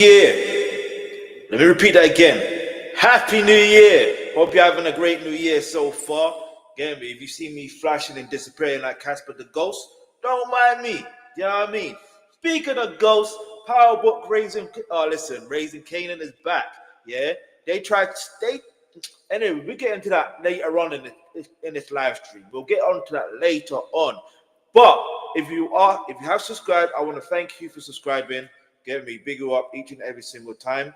Year. Let me repeat that again. Happy New Year. Hope you're having a great New Year so far. Get me? If you see me flashing and disappearing like Casper the Ghost, don't mind me. You know what I mean? Speaking of ghosts, Power Book Raising Kanan is back. Yeah, anyway, we get into that later on in this live stream. We'll get on to that later on. But if you have subscribed, I want to thank you for subscribing. Get me, big you up each and every single time.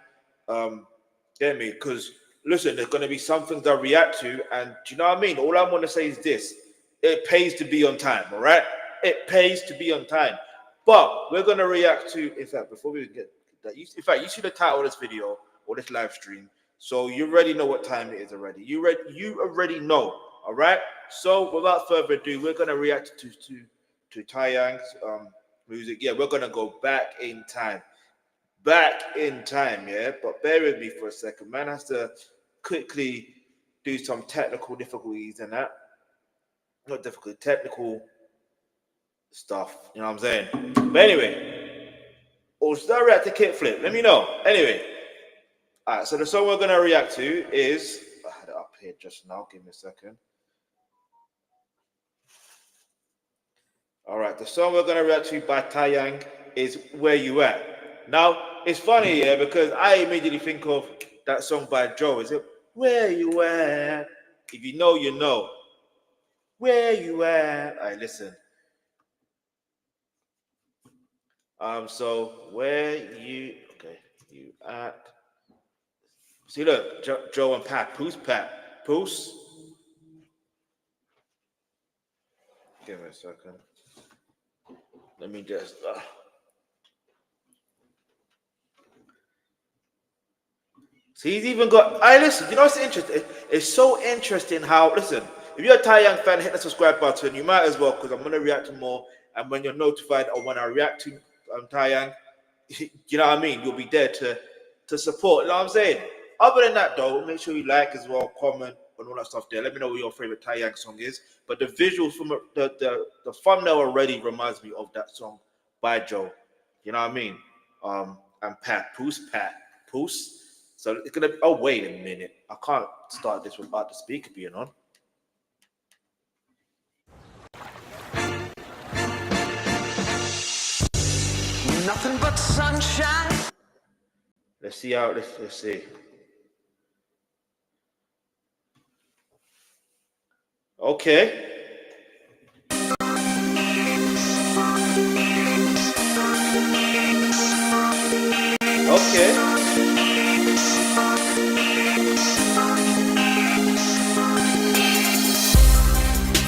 Get me, because listen, there's going to be some things I react to, and do you know what I mean? All I want to say is this: it pays to be on time. All right, it pays to be on time. But we're going to react to. In fact, before we get that, you see the title of this video or this live stream, so you already know what time it is already. You already know. All right. So without further ado, we're going to react to Taeyang's music. Yeah, we're gonna go back in time, yeah. But bear with me for a second, man. Has to quickly do some technical difficulties and that. Not difficult, technical stuff. You know what I'm saying? But anyway, or should I react to Kickflip? Let me know. Anyway, all right. So the song we're gonna react to is I had it up here just now. Give me a second. All right, the song we're going to react to by Taeyang is Where You At. Now, it's funny, yeah, because I immediately think of that song by Joe. Is it Where You At? If you know, you know. Where You At? All right, listen. So where you at? See, look, Joe and Pat. Poos. Give me a second. Let me just. See, he's even got. Listen. You know what's interesting? It's so interesting how. Listen, if you're a Taeyang fan, hit the subscribe button. You might as well, because I'm gonna react to more. And when you're notified or when I react to Taeyang, you know what I mean. You'll be there to support. You know what I'm saying? Other than that, though, make sure you like as well, comment, and all that stuff there. Let me know what your favorite Taeyang song is. But the visuals from the thumbnail already reminds me of that song by Joe. You know what I mean? And Pat Poos. So it's gonna. Oh, wait a minute. I can't start this without the speaker being on. Nothing but sunshine. Let's see how. Let's see. Okay.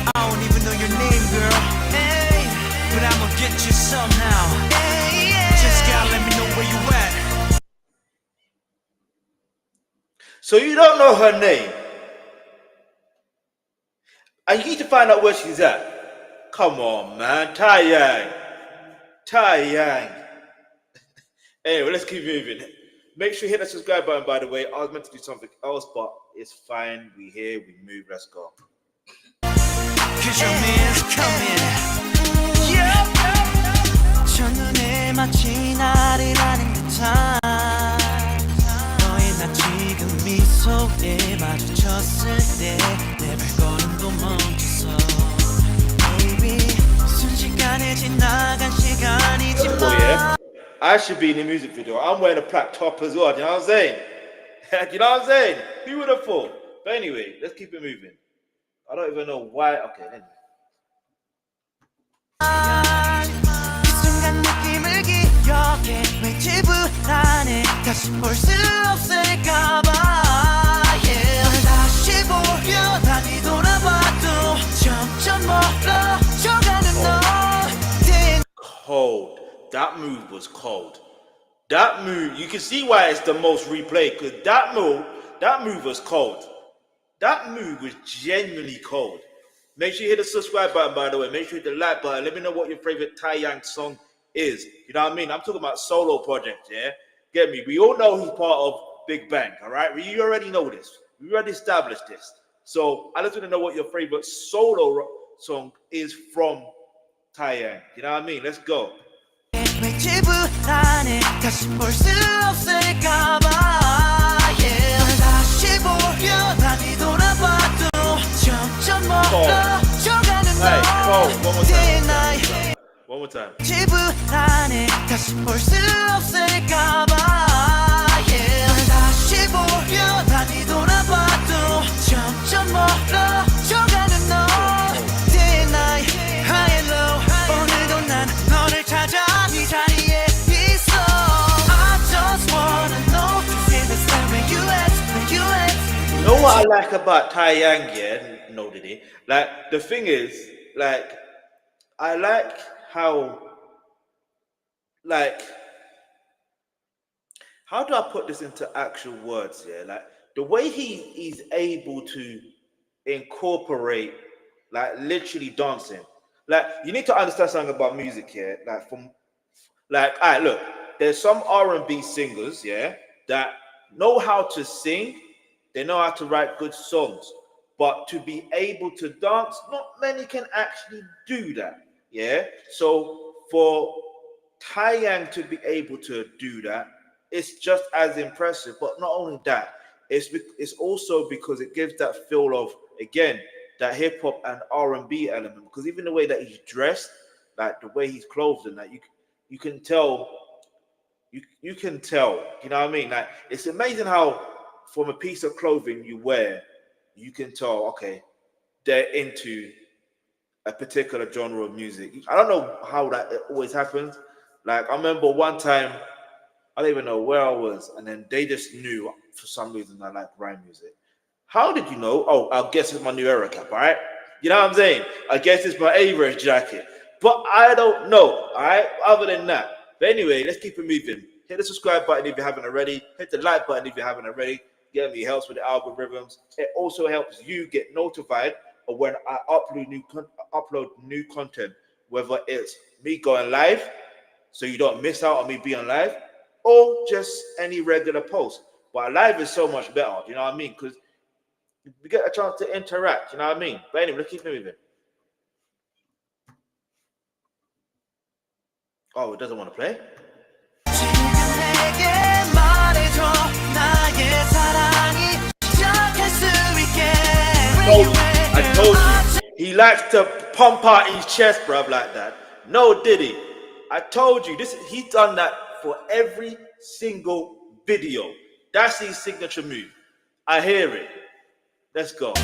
I don't even know your name, girl. Hey, but I'ma get you somehow. Hey, yeah. Just gotta let me know where you at. So you don't know her name, and you need to find out where she's at. Come on, man. Taeyang. Anyway, let's keep moving. Make sure you hit the subscribe button, by the way. I was meant to do something else, but it's fine. We here, we move. Let's go. Cause your man's coming. 첫눈에 마치 나를 아는 듯한 너의 나 지금 미소에 마주쳤을 때 내 발걸음도 멈췄어. Baby, 순식간에 지나간 시간이지만. Oh yeah, I should be in the music video. I'm wearing a black top as well. You know what I'm saying? You know what I'm saying? Who would have thought? But anyway, let's keep it moving. I don't even know why. Okay, anyway. Cold. That move was cold. That move, you can see why it's the most replayed, because that move was cold. That move was genuinely cold. Make sure you hit the subscribe button, by the way. Make sure you hit the like button. Let me know what your favorite Taeyang song is. You know what I mean? I'm talking about solo projects, yeah? Get me? We all know he's part of BigBang, all right? We already know this. We already established this. So I just want to know what your favorite solo song is from Taeyang. You know what I mean? Let's go. 다시 볼 수 없을까봐 yeah. 널 다시 보려다 뒤돌아봐도 점점 멀어져가는 너 day and night One more time. 지분 안에 다시 볼 수 없을까봐 yeah. 널 다시 보려다 뒤돌아봐도 점점 멀어져가는 너 day and night high and low 오늘도 난 너를 찾아 네 자리에 있어 I just wanna know if you feel the same when you at You know what I like about Taeyang, yeah? No, did he? Like, the thing is, like, I like how, like, how do I put this into actual words, yeah? Like, the way he's able to incorporate, like, literally dancing. Like, you need to understand something about music here. Like, all right, look, there's some R&B singers, yeah, that know how to sing. They know how to write good songs, but to be able to dance, not many can actually do that. Yeah. So for Taeyang to be able to do that, it's just as impressive. But not only that, it's also because it gives that feel of, again, that hip hop and R&B element. Because even the way that he's dressed, like the way he's clothed, and that you can tell. You can tell. You know what I mean? Like, it's amazing how, from a piece of clothing you wear, you can tell, okay, they're into a particular genre of music. I don't know how that always happens. Like, I remember one time, I don't even know where I was, and then they just knew for some reason I like rhyme music. How did you know? Oh, I guess it's my new era cap, all right? You know what I'm saying? I guess it's my A-Rush jacket. But I don't know, all right? Other than that. But anyway, let's keep it moving. Hit the subscribe button if you haven't already. Hit the like button if you haven't already. Get me, it helps with the algorithms. It also helps you get notified of when I upload new content, whether it's me going live, so you don't miss out on me being live, or just any regular post. But live is so much better, you know what I mean? Because we get a chance to interact, you know what I mean? But anyway, let's keep moving. Oh, it doesn't want to play? I told you. He likes to pump out his chest, bruv, like that. No, did he? I told you. He's done that for every single video. That's his signature move. I hear it. Let's go.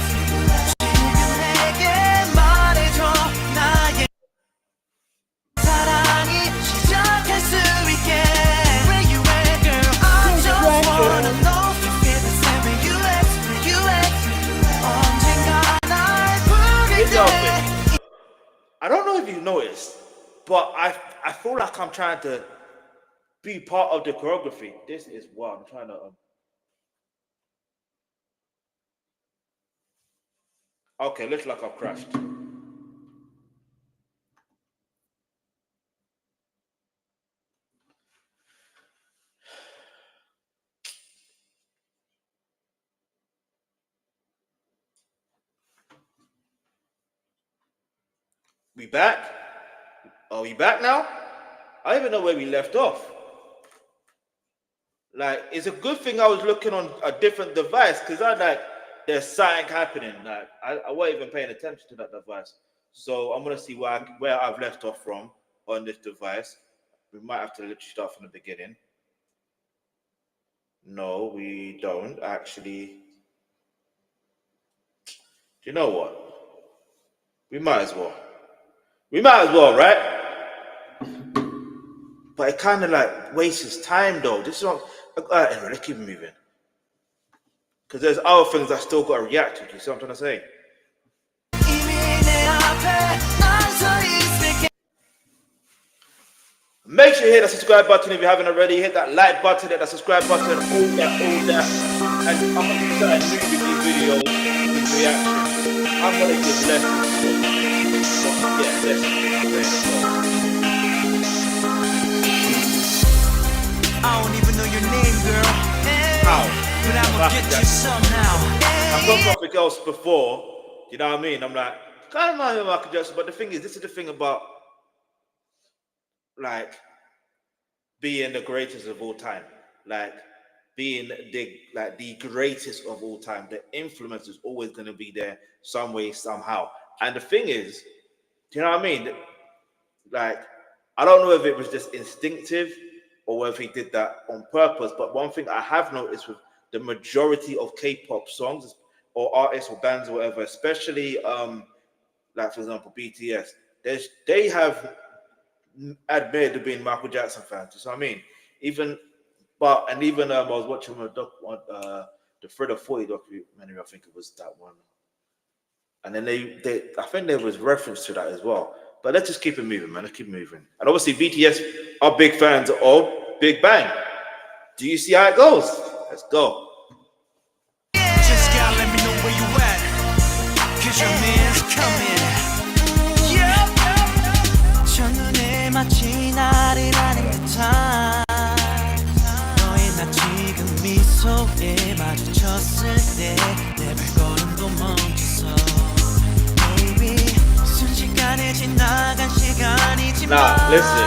I don't know if you noticed, but I feel like I'm trying to be part of the choreography. This is what I'm trying to. Okay, looks like I've crashed. We back? Are we back now? I don't even know where we left off. Like, it's a good thing I was looking on a different device, because I like there's something happening. Like, I wasn't even paying attention to that device. So I'm gonna see where I've left off from on this device. We might have to literally start from the beginning. No, we don't actually. Do you know what? We might as well. We might as well, right? But it kind of like wastes time, though. This is not. Anyway, let's keep moving. Because there's other things I still got to react to. You see what I'm trying to say? Make sure you hit that subscribe button if you haven't already. Hit that like button, hit that subscribe button, all that. And I'm going to start a new video with reaction. I'm going to give lessons. I don't even know your name, girl. How? But I'ma get you somehow. I've got something else before. You know what I mean? I'm like, kind of mind who Michael Jackson, but the thing is, this is the thing about like being the greatest of all time, like being the greatest of all time. The influence is always going to be there some way, somehow. And the thing is, do you know what I mean? Like, I don't know if it was just instinctive or whether he did that on purpose. But one thing I have noticed with the majority of K-pop songs or artists or bands or whatever, especially like for example BTS, they have admitted to being Michael Jackson fans. You know what I mean? Even I was watching the Fred of 40 documentary. I think it was that one, and then I think there was reference to that as well. But let's just keep it moving, man. Let's keep moving. And obviously BTS are big fans of Big Bang. Do you see how it goes? Let's go. Just gotta let me know where you at, 'cause your man's coming. 첫눈에 마치 나를 아는 듯한 너의 나 지금 미소에 마주쳤을 때 내 발걸음도 멈춰서 Baby 순식간에 지나간 시간이지만 Nah, listen,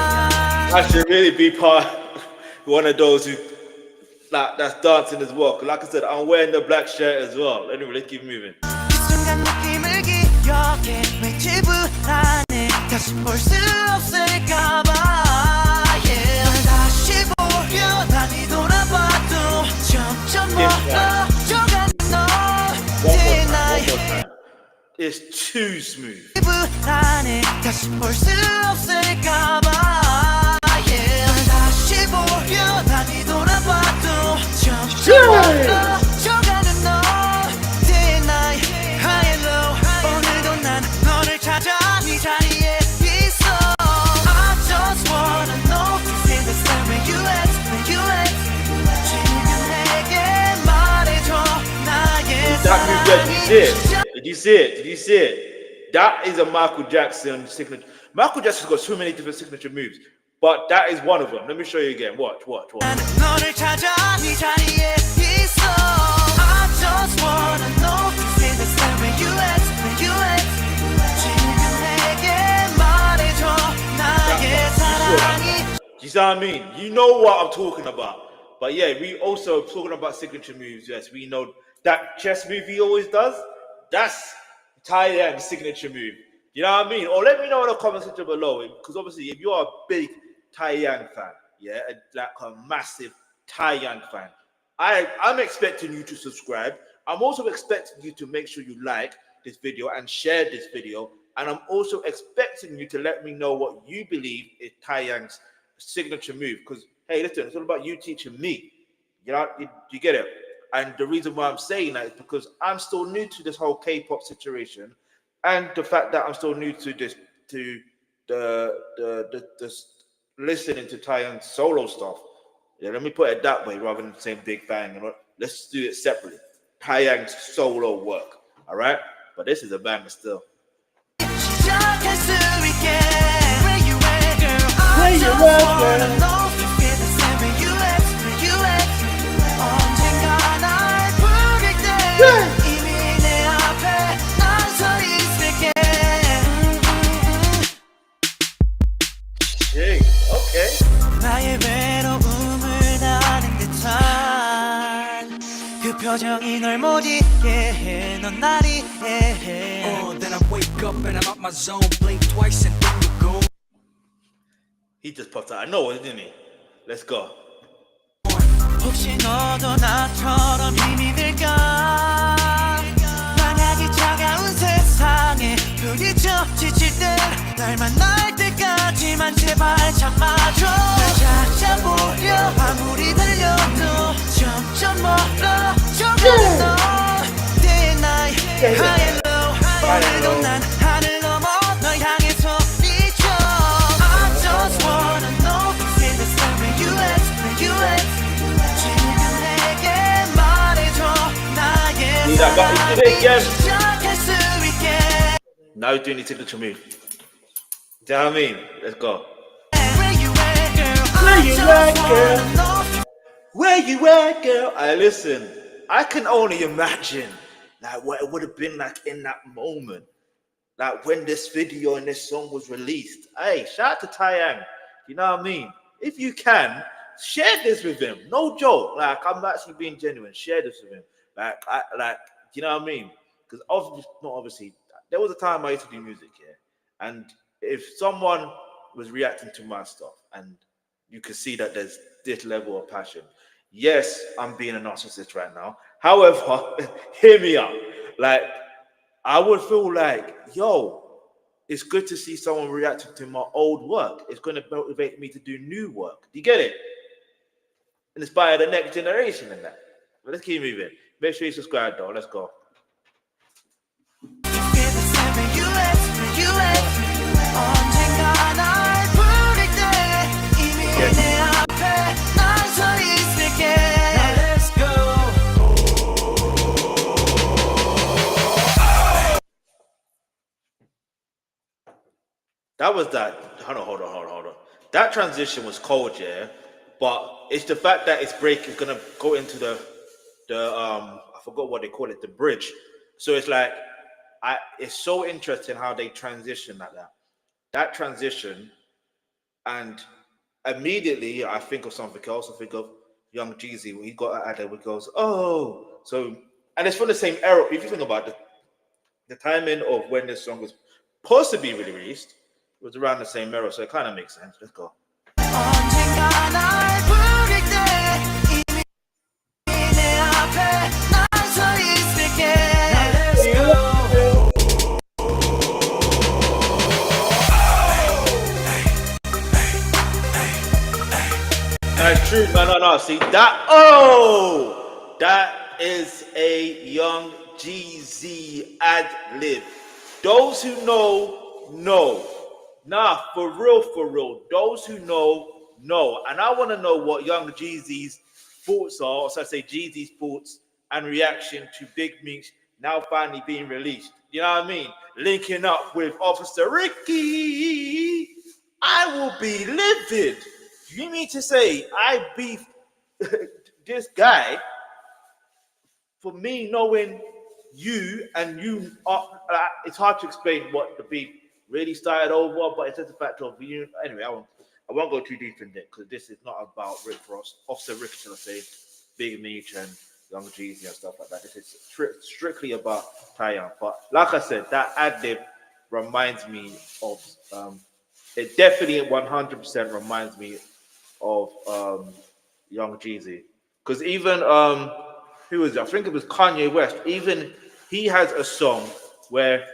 I should really be one of those who that's dancing as well. 'Cause like I said, I'm wearing the black shirt as well. Anyway, let's keep moving. 순간 느낌을 기억해 왠지 불안해 다시 볼 수 없을까봐 널 다시 보려 많이 돌아봐도 점점 멀어져가는 너 One more time. It's too smooth. 불안해 다시 볼 수 없을까봐 널 다시 보려 많이 돌아봐도 점점 멀어져가는 너 Day and night, high and low 오늘도 난 너를 찾아 이 자리에 있어 I just wanna know you feel the same when you at, when you at 지금 내게 말해줘 나의 사랑이 Did you see it? Did you see it? That is a Michael Jackson signature. Michael Jackson's got so many different signature moves, but that is one of them. Let me show you again. Watch. 너를 찾아 이 자리에 있어 I just wanna know you feel the same when you at, when you at 지금 내게 말해줘 나의 사랑이 You see what I mean? You know what I'm talking about. But yeah, we also talking about signature moves. Yes, we know that chess move he always does. That's Taeyang's signature move. You know what I mean? Or let me know in the comment section below. Because obviously, if you are a big Taeyang fan, yeah, like a massive Taeyang fan, I'm expecting you to subscribe. I'm also expecting you to make sure you like this video and share this video. And I'm also expecting you to let me know what you believe is Taeyang's signature move. Because, hey, listen, it's all about you teaching me. You know, you get it? And the reason why I'm saying that is because I'm still new to this whole K-pop situation, and the fact that I'm still new to this, to the listening to Taeyang's solo stuff. Yeah, let me put it that way rather than saying Big Bang. You know, let's do it separately. Taeyang's solo work, all right? But this is a banger still. 시작할 수 있게 Where you at, girl? I just wanna know you feel the same when you at, when you at 언젠가 날 부를 때 이미 내 앞에 난 서 있을게 Okay. 나의 외로움을 나는 듯한 그 표정이 널 못 잊게 해 넌 날 이해해 Oh, then I wake up and I'm out my zone. Blink twice and then you go. He just popped out. I know it, didn't he? Let's go. 혹시 너도 나처럼 힘이 들까 만약에 차가운 세상에 부딪혀 지칠 땐날 만날 때까지만 제발 참아줘 날 찾아보려 아무리 달려도 점점 멀어져가는 너 Day and night, high and low 오늘도 난 하늘 넘어 널 향해 소리쳐 I just wanna know you feel the same when you at, when you at Need that back today again. Now you're doing the signature move. Do you know what I mean? Let's go. Where you at, girl? Where you at, girl? Where you at, girl? I listen. I can only imagine like what it would have been like in that moment, like when this video and this song was released. Hey, shout out to Taeyang. You know what I mean? if you can, share this with him. No joke. Like, I'm actually being genuine. Share this with him. You know what I mean? Because obviously, there was a time I used to do music, yeah. And if someone was reacting to my stuff and you could see that there's this level of passion, yes, I'm being a narcissist right now. However, hear me out. Like, I would feel like, yo, it's good to see someone reacting to my old work. It's going to motivate me to do new work. Do you get it? And inspire the next generation in that. But let's keep moving. Make sure you subscribe, though. Let's go. That was that. Hold on. That transition was cold, yeah. But it's the fact that it's gonna go into the I forgot what they call it, the bridge. So it's like, it's so interesting how they transition like that. That transition, and immediately I think of something else. I think of Young Jeezy when he got out there, he goes, oh, so, and it's from the same era. If you think about the timing of when this song was possibly released, it was around the same era, so it kind of makes sense. Let's go. That's true. No. See that? Oh, that is a Young Jeezy ad lib. Those who know. Nah, for real. Those who know. And I want to know what Young Jeezy's thoughts are, or so I say Jeezy's thoughts and reaction to Big Meech now finally being released. You know what I mean? Linking up with Officer Ricky. I will be livid. You mean to say I beef this guy for me knowing you, and you are, it's hard to explain what the beef really started over, but it's just a fact of you. Anyway, I won't go too deep in it because this is not about Rick Ross, Officer Rick, shall I say, Big Meech and Young Jeezy and stuff like that. This is strictly about Taeyang. But like I said, that ad lib reminds me of it definitely 100% reminds me of Young Jeezy, because even who was it? I think it was Kanye West. Even he has a song where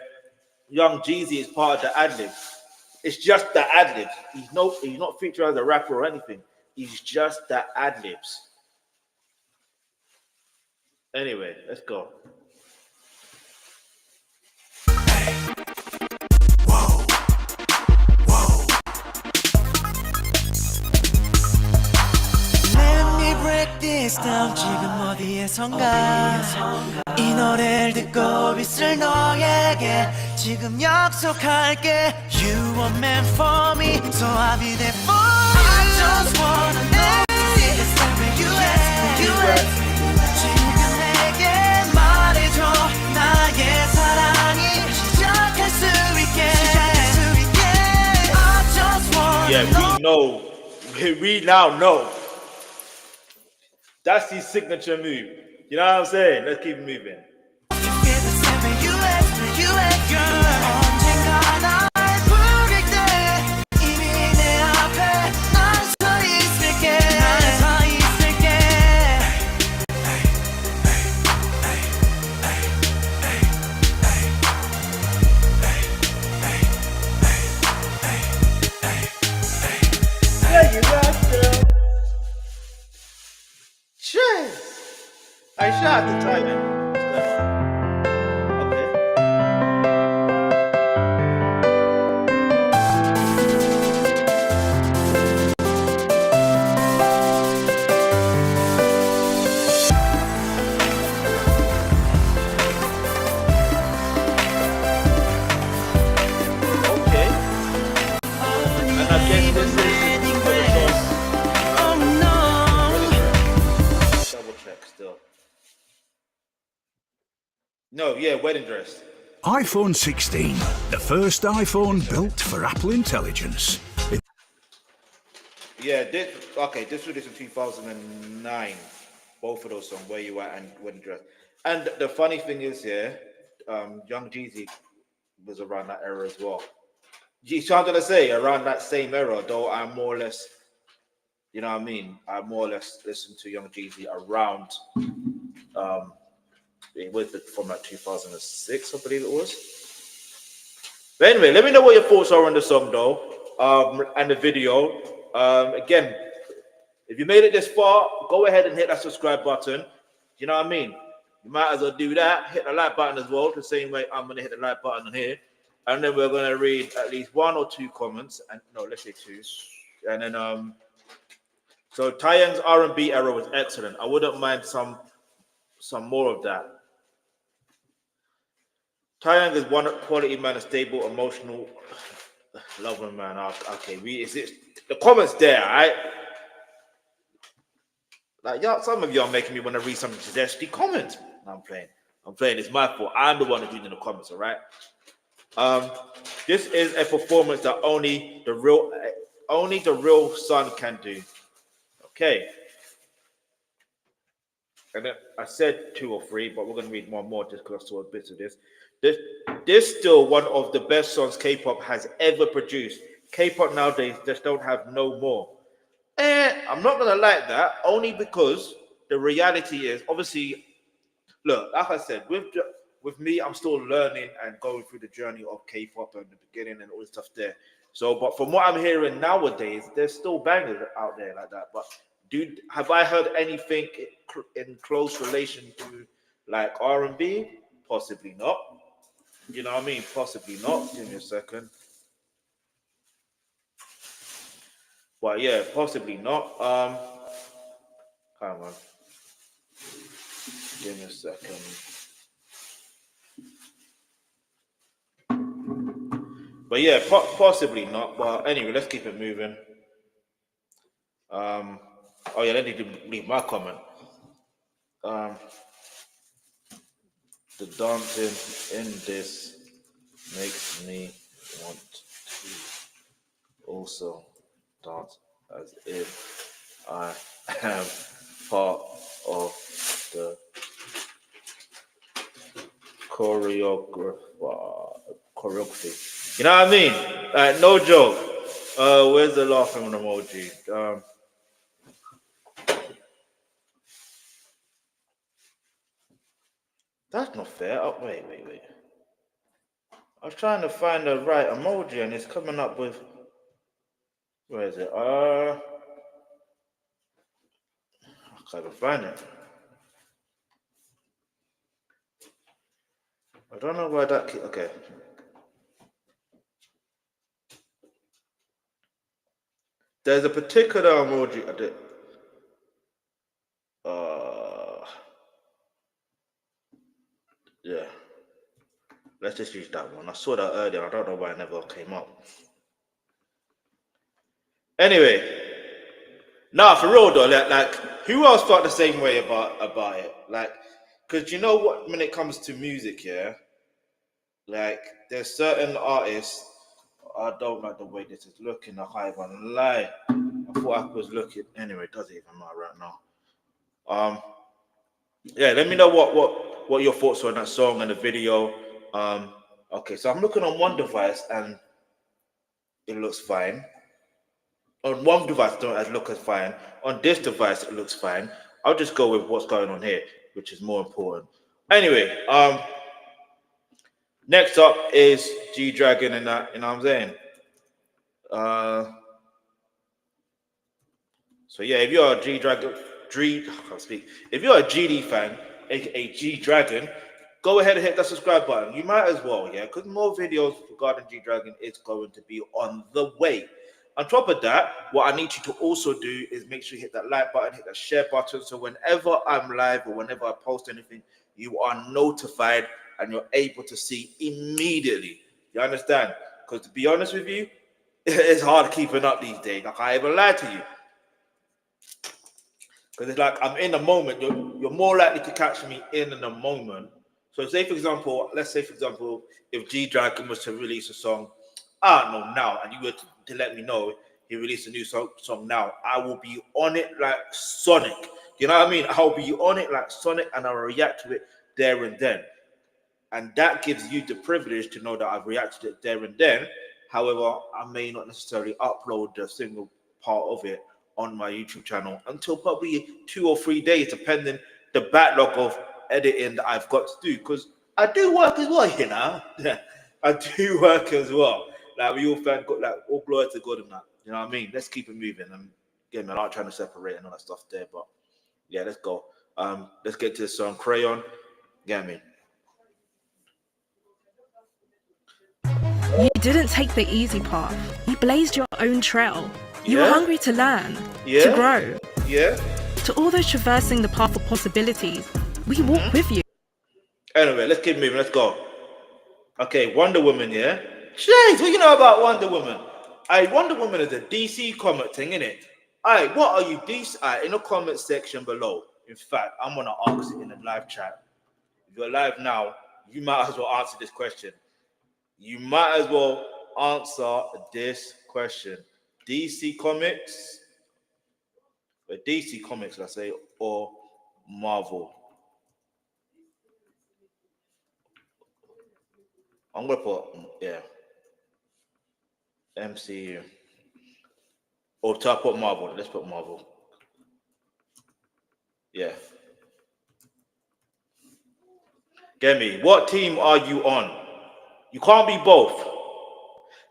Young Jeezy is part of the ad lib. It's just the ad libs. He's not featured as a rapper or anything. He's just the ad libs. Anyway, let's go. down 지금 어디에선가 이 노래를 듣고 있을 너에게 지금 약속할게 You were meant for me So I'll be there for you I just wanna know Is that where you at 지금 내게 말해줘 나의 사랑이 시작할 수 있게 I just wanna know we now know that's his signature move. You know what I'm saying? Let's keep moving. Yeah, you got girl. I shot the Taeyang. No, yeah, wedding dress. iPhone 16, the first iPhone built for Apple Intelligence. Yeah, this This released in 2009. Both of those songs, Where You At and Wedding Dress. And the funny thing is, yeah, Young Jeezy was around that era as well. You trying to say around that same era, though I'm more or less, you know what I mean? I more or less listened to Young Jeezy around it was from like 2006, I believe it was. But anyway, let me know what your thoughts are on the song though, and the video. Again, if you made it this far, go ahead and hit that subscribe button. You know what I mean? You might as well do that. Hit the like button as well, the same way I'm gonna hit the like button on here. And then we're gonna read at least one or two comments, and no, let's say two. And then so Taeyang's R&B era was excellent. I wouldn't mind some more of that. Taeyang is one quality man, a stable, emotional, loving man. Okay, is it the comments there? Right? Like y'all, some of y'all making me want to read some of the SD comments. No, I'm playing. It's my fault. I'm the one who's reading the comments. All right. This is a performance that only the real son can do. Okay. And then I said 2 or 3, but we're gonna read one more just because I saw a bit of this. This still one of the best songs K-pop has ever produced. K-pop nowadays just don't have no more. I'm not gonna like that, only because the reality is, obviously, look, like I said, with me, I'm still learning and going through the journey of K-pop and the beginning and all the stuff there. So, but from what I'm hearing nowadays, there's still bangers out there like that. But have I heard anything in close relation to like R&B? Possibly not. You know what I mean? Possibly not. Give me a second. But yeah, possibly not. Come on. Give me a second. But yeah, possibly not. But anyway, let's keep it moving. Oh yeah, let me leave my comment. The dancing in this makes me want to also dance as if I am part of the choreography. You know what I mean? No joke. Where's the laughing emoji? That's not fair. Oh, wait. I was trying to find the right emoji and it's coming up with. Where is it? I can't even find it. I don't know why that. Okay. There's a particular emoji. Yeah. Let's just use that one. I saw that earlier. I don't know why it never came up. Anyway, nah, for real though, like who else felt the same way about it? Like, because you know what, when it comes to music, yeah, like there's certain artists. I don't like the way this is looking. I can't even lie. I thought I was looking. Anyway, it doesn't even matter right now. Yeah, let me know what your thoughts are on that song and the video. Okay, so I'm looking on one device and it looks fine. On one device, it looks fine. On this device, it looks fine. I'll just go with what's going on here, which is more important. Anyway, next up is G-Dragon and that, you know what I'm saying? So yeah, if you're a G-Dragon, if you're a GD fan, aka G-Dragon, go ahead and hit that subscribe button. You might as well, yeah, because more videos regarding G-Dragon is going to be on the way. On top of that, what I need you to also do is make sure you hit that like button, hit that share button, so whenever I'm live or whenever I post anything, you are notified and you're able to see immediately. You understand? Because to be honest with you, it's hard keeping up these days. I can't even lie to you. Because it's like I'm in the moment. You're more likely to catch me in the moment. So let's say for example, if G-Dragon was to release a song, I don't know now, and you were to let me know he released a new song now, I will be on it like Sonic. You know what I mean? I'll be on it like Sonic, and I'll react to it there and then. And that gives you the privilege to know that I've reacted to it there and then. However, I may not necessarily upload the single part of it on my YouTube channel until probably 2 or 3 days, depending the backlog of editing that I've got to do. Because I do work as well, you know. I do work as well. Like we all thank God, like all glory to God and that. You know what I mean? Let's keep it moving. And again, I'm not trying to separate and all that stuff there, but yeah, let's go. Let's get to the song Crayon. Get me. You didn't take the easy path. You blazed your own trail. You were hungry to learn, to grow. Yeah. To all those traversing the path of possibilities, we walk with you. Anyway, let's keep moving. Let's go. Okay, Wonder Woman, yeah? James, what you know about Wonder Woman? Wonder Woman is a DC comic thing, innit? What are you DC? In the comment section below. In fact, I'm going to ask it in the live chat. If you're live now, you might as well answer this question. You might as well answer this question. DC Comics, let's say, or Marvel? I'm going to put, MCU. Or to put Marvel. Let's put Marvel. Yeah. Get me. What team are you on? You can't be both.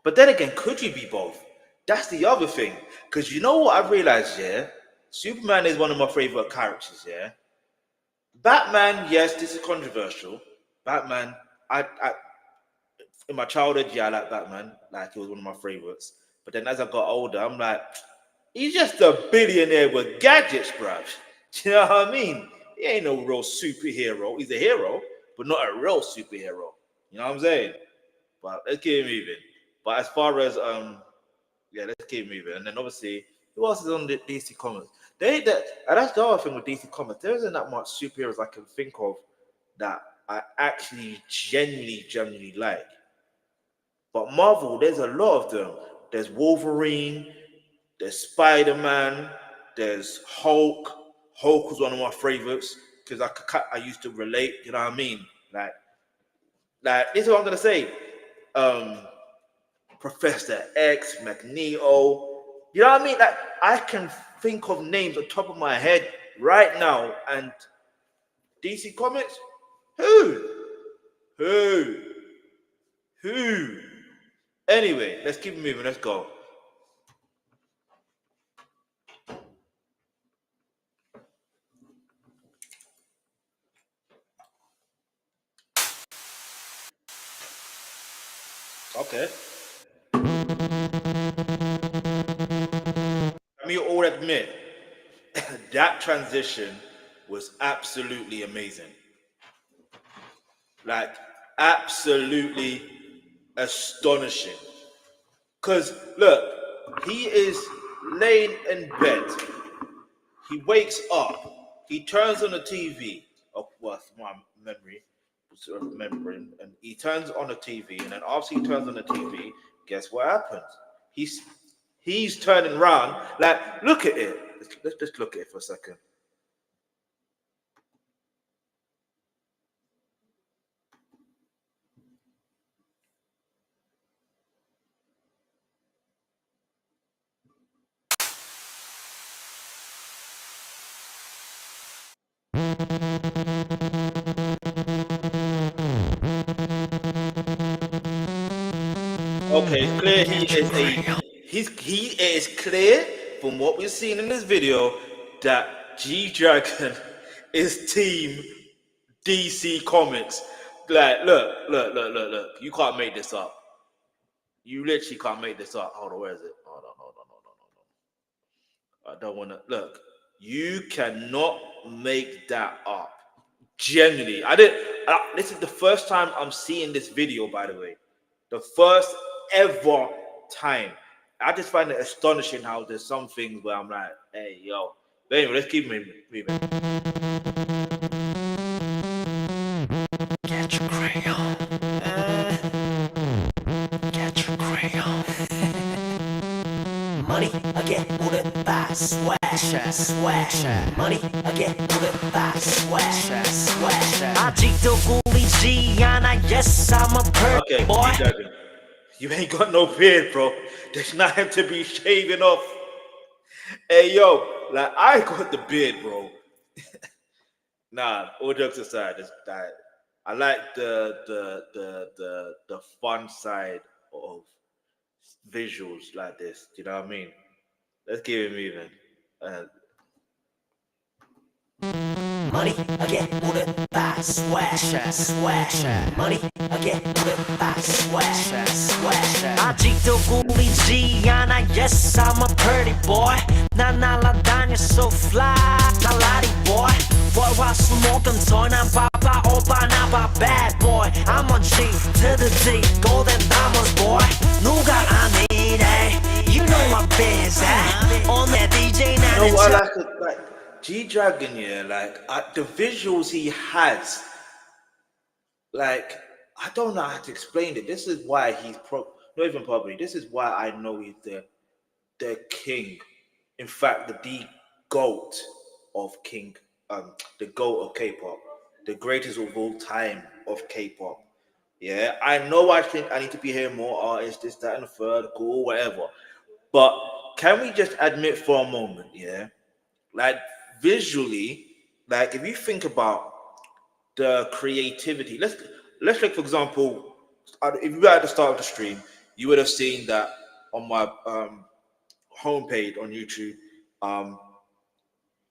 But then again, could you be both? That's the other thing. Because you know what I've realized, yeah? Superman is one of my favorite characters, yeah? Batman, yes, this is controversial. Batman, in my childhood, yeah, I like Batman. Like, it was one of my favorites. But then as I got older, I'm like, he's just a billionaire with gadgets, bruv. Do you know what I mean? He ain't no real superhero. He's a hero, but not a real superhero. You know what I'm saying? But let's keep moving. But as far as let's keep moving. And then obviously, who else is on the DC Comics? And that's the other thing with DC Comics. There isn't that much superheroes I can think of that I actually genuinely like. But Marvel, there's a lot of them. There's Wolverine, there's Spider-Man, there's Hulk. Hulk was one of my favorites because I used to relate. You know what I mean? Like this is what I'm gonna say. Professor X, Magneto. You know what I mean? Like I can think of names on top of my head right now. And DC Comics, who? Anyway, let's keep moving. Let's go. Okay. We all admit that transition was absolutely amazing. Like, absolutely astonishing. Because, look, he is laying in bed. He wakes up. He turns on the TV. Oh, well, my memory. Remembering, and he turns on the TV, and then after he turns on the TV, guess what happens? He's turning around. Like, look at it. Let's just look at it for a second. Okay, it's clear he is clear from what we've seen in this video that G-Dragon is team DC Comics. Like, look. You can't make this up. You literally can't make this up. Hold on, where is it? Hold on. I don't want to look. You cannot make that up. Genuinely, this is the first time I'm seeing this video, by the way. The first ever time. I just find it astonishing how there's some things where I'm like, hey, yo. But anyway, let's keep moving. Get your crayon. Get your crayon. Money. Swag, swag, money, I get moving by swag, swag. 아직도 꿀리지 않아, yes, I'm a bird Okay, boy. G-Dragon, you ain't got no beard, bro. There's nothing to be shaving off. Hey, yo, like, I got the beard, bro. Nah, all jokes aside, I like the fun side of visuals like this. Do you know what I mean? Let's keep it moving. Money, I get moving by swag, swag. Money, I get moving by swag, swag. 아직도 꿀리지 않아, yes, I'm a pretty boy. 난 날아다녀 so fly, 날라리 boy. 월화수 목금토 난 바빠 오빠 나봐 bad boy. I'm on G to the D, golden diamonds boy. 누가 아니래, you know I'm busy. 오늘 DJ 나는 You know what I like G-Dragon, yeah, like the visuals he has, like, I don't know how to explain it. This is why he's not even probably. This is why I know he's the king. In fact, the GOAT of king, the GOAT of K-pop, the greatest of all time of K-pop. Yeah, I know. I think I need to be hearing more artists, this, that, and the third, cool, whatever. But can we just admit for a moment, yeah, like visually, like if you think about the creativity, let's take for example, if you were at the start of the stream, you would have seen that on my homepage on YouTube,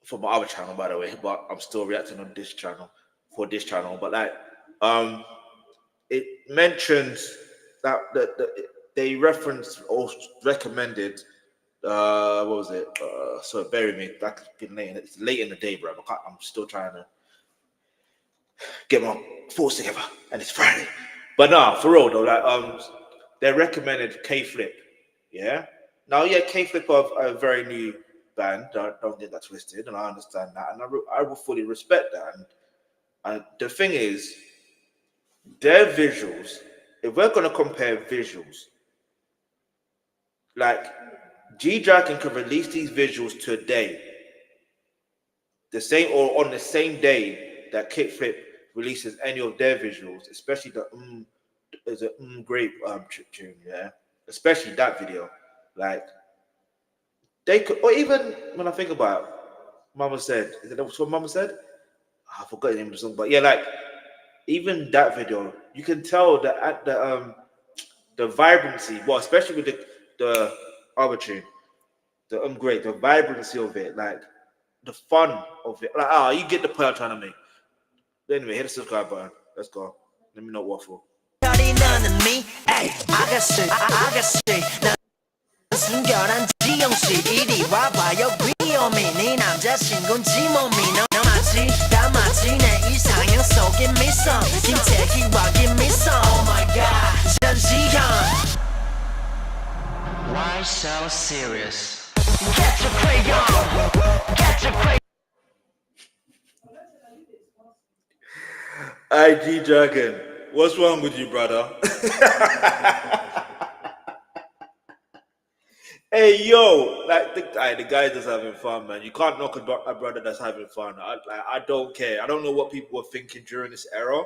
for my other channel, by the way, but I'm still reacting on this channel for this channel. But like, it mentions that they referenced or recommended. What was it? So bury me. That's been late. It's late in the day, bro. I'm still trying to get my thoughts together, and it's Friday. But nah, for real though, like they recommended K-Flip. Yeah. Now, yeah, K-Flip are a very new band. Don't get that twisted, and I understand that, and I will fully respect that. And the thing is, their visuals. If we're gonna compare visuals, like G-Dragon can release these visuals today, the same or on the same day that Kickflip releases any of their visuals, especially the is a great tune, yeah, especially that video. Like they could, or even when I think about it, Mama Said, is that what Mama Said? I forgot the name of the song, but yeah, like even that video, you can tell that at the vibrancy, well, especially with the other tune, the vibrancy of it, like the fun of it, like you get the point I'm trying to make. But anyway, hit the subscribe button. Let's go. Let me not waffle. 순결한 지영씨 이리 와봐요 귀요미 네 남자 친구는 지몸이 너 맞지 다 맞지 내 이상형 속에 미소 김태희와 김미소 Oh my god 전지현 Why so serious Get your crayon Get your crayon IG Dragon, what's wrong with you, brother? Hey yo, like the guy just having fun, man. You can't knock a brother that's having fun. I don't care. I don't know what people were thinking during this era.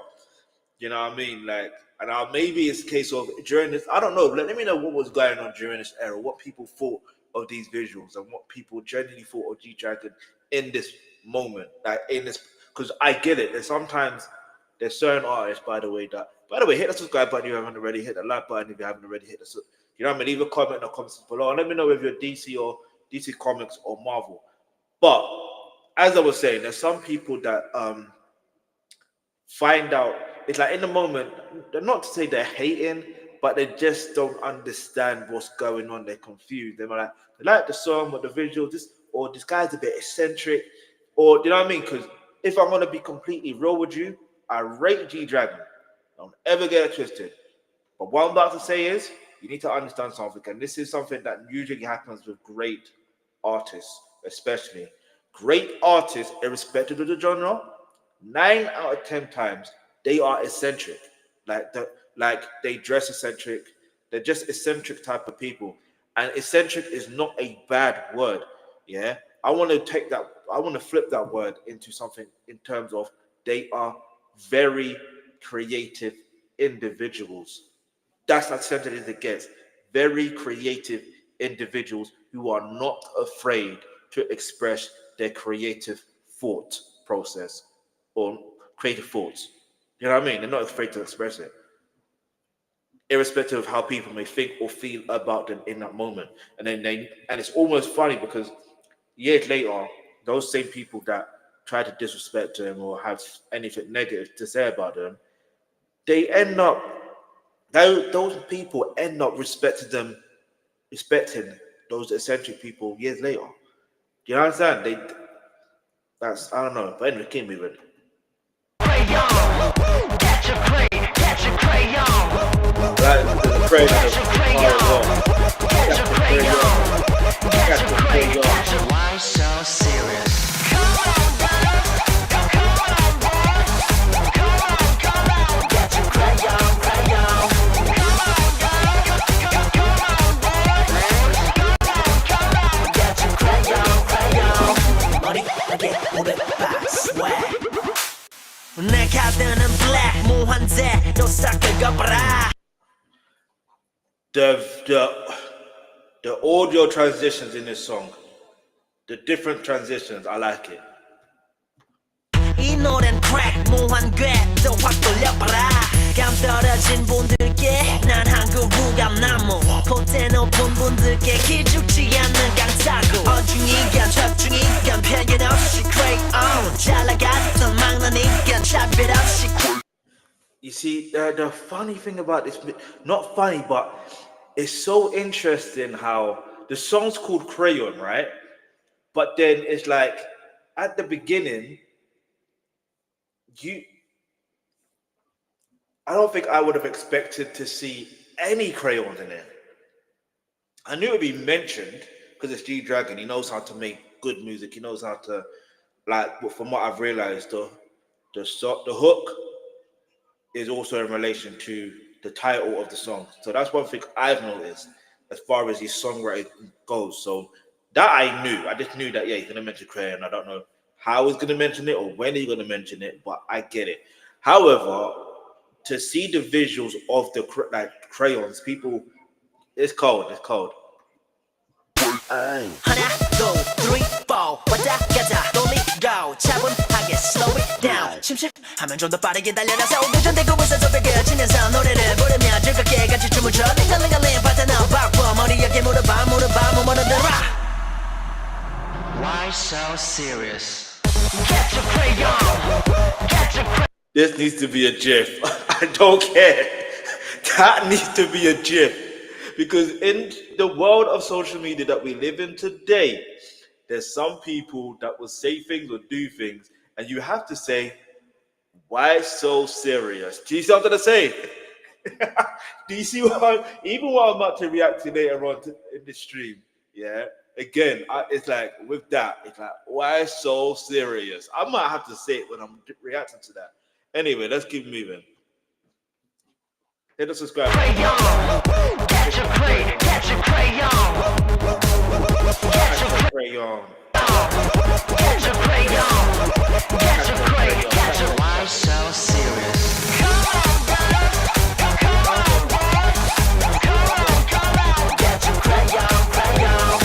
You know what I mean? Like, and maybe it's a case of during this. I don't know. Let me know what was going on during this era. What people thought of these visuals and what people genuinely thought of G-Dragon in this moment, like in this. Because I get it. There's certain artists, by the way, hit the subscribe button if you haven't already. Hit the like button if you haven't already. Hit the you know what I mean? Leave a comment in the comments below. And let me know if you're DC or DC Comics or Marvel. But as I was saying, there's some people that find out, it's like in the moment, they're not to say they're hating, but they just don't understand what's going on. They're confused. They're like, they like the song or the visual, or this guy's a bit eccentric, or you know what I mean? Because if I'm gonna be completely real with you, I rate G-Dragon. Don't ever get it twisted. But what I'm about to say is, you need to understand something, and this is something that usually happens with great artists, especially great artists, irrespective of the genre. 9 out of 10 times they are eccentric, like they dress eccentric. They're just eccentric type of people, and eccentric is not a bad word. Yeah, I want to take that. I want to flip that word into something in terms of they are very creative individuals. That's as simple as it gets. Very creative individuals who are not afraid to express their creative thought process or creative thoughts. You know what I mean? They're not afraid to express it, irrespective of how people may think or feel about them in that moment. And it's almost funny because years later, those same people that try to disrespect them or have anything negative to say about them, those people end up respecting those eccentric people years later. Do you understand? I don't know. But anyway, keep moving. Why so serious? The audio transitions in this song, the different transitions, I like it. 이 노래는 crack 무한궤 또 확 돌려봐라 감 떨어진 분들께 난 한국 무감나무 콧대 높은 분들께 기죽지 않는 강타구 어중이가 적중이가 편견 없이 crayon 잘 나갔던 막나니까 차별 없이. You see, the funny thing about this, not funny, but it's so interesting how the song's called Crayon, right? But then it's like at the beginning, I don't think I would have expected to see any crayons in it. I knew it would be mentioned because it's G-Dragon. He knows how to make good music. He knows how to, like, from what I've realized, the hook is also in relation to the title of the song. So that's one thing I've noticed as far as his songwriting goes. So that I knew. I just knew that, yeah, he's going to mention Crayon. I don't know how he's going to mention it or when he's going to mention it, but I get it. However, to see the visuals of the crayons, people, it's cold. It's cold. 하나, 둘, three, four. 왔다 가자 돌리고 차분하게 slow it down. 심심하면 좀 더 빠르게 달려나서 우전되고 있어 좁혀지면서 노래를 부르며 즐겁게 같이 춤을 춰. 링글링글링 파트너 바꿔 머리에게 물어봐 뭐라더라. Why so serious? Get your crayon. Get your crayon. This needs to be a GIF. I don't care. That needs to be a GIF. Because in the world of social media that we live in today, there's some people that will say things or do things, and you have to say, why so serious? Do you see what I'm going to say? Do you see even what I'm about to react to later on in the stream? Yeah. Again, it's like, with that, it's like, why so serious? I might have to say it when I'm reacting to that. Anyway, let's keep moving. Hit the subscribe. Get your crayon. Get your crayon. Get your Crayon. Get your crayon. Get your crayon. Get your. Why so serious? Come on, come on, come on. Get your crayon, crayon.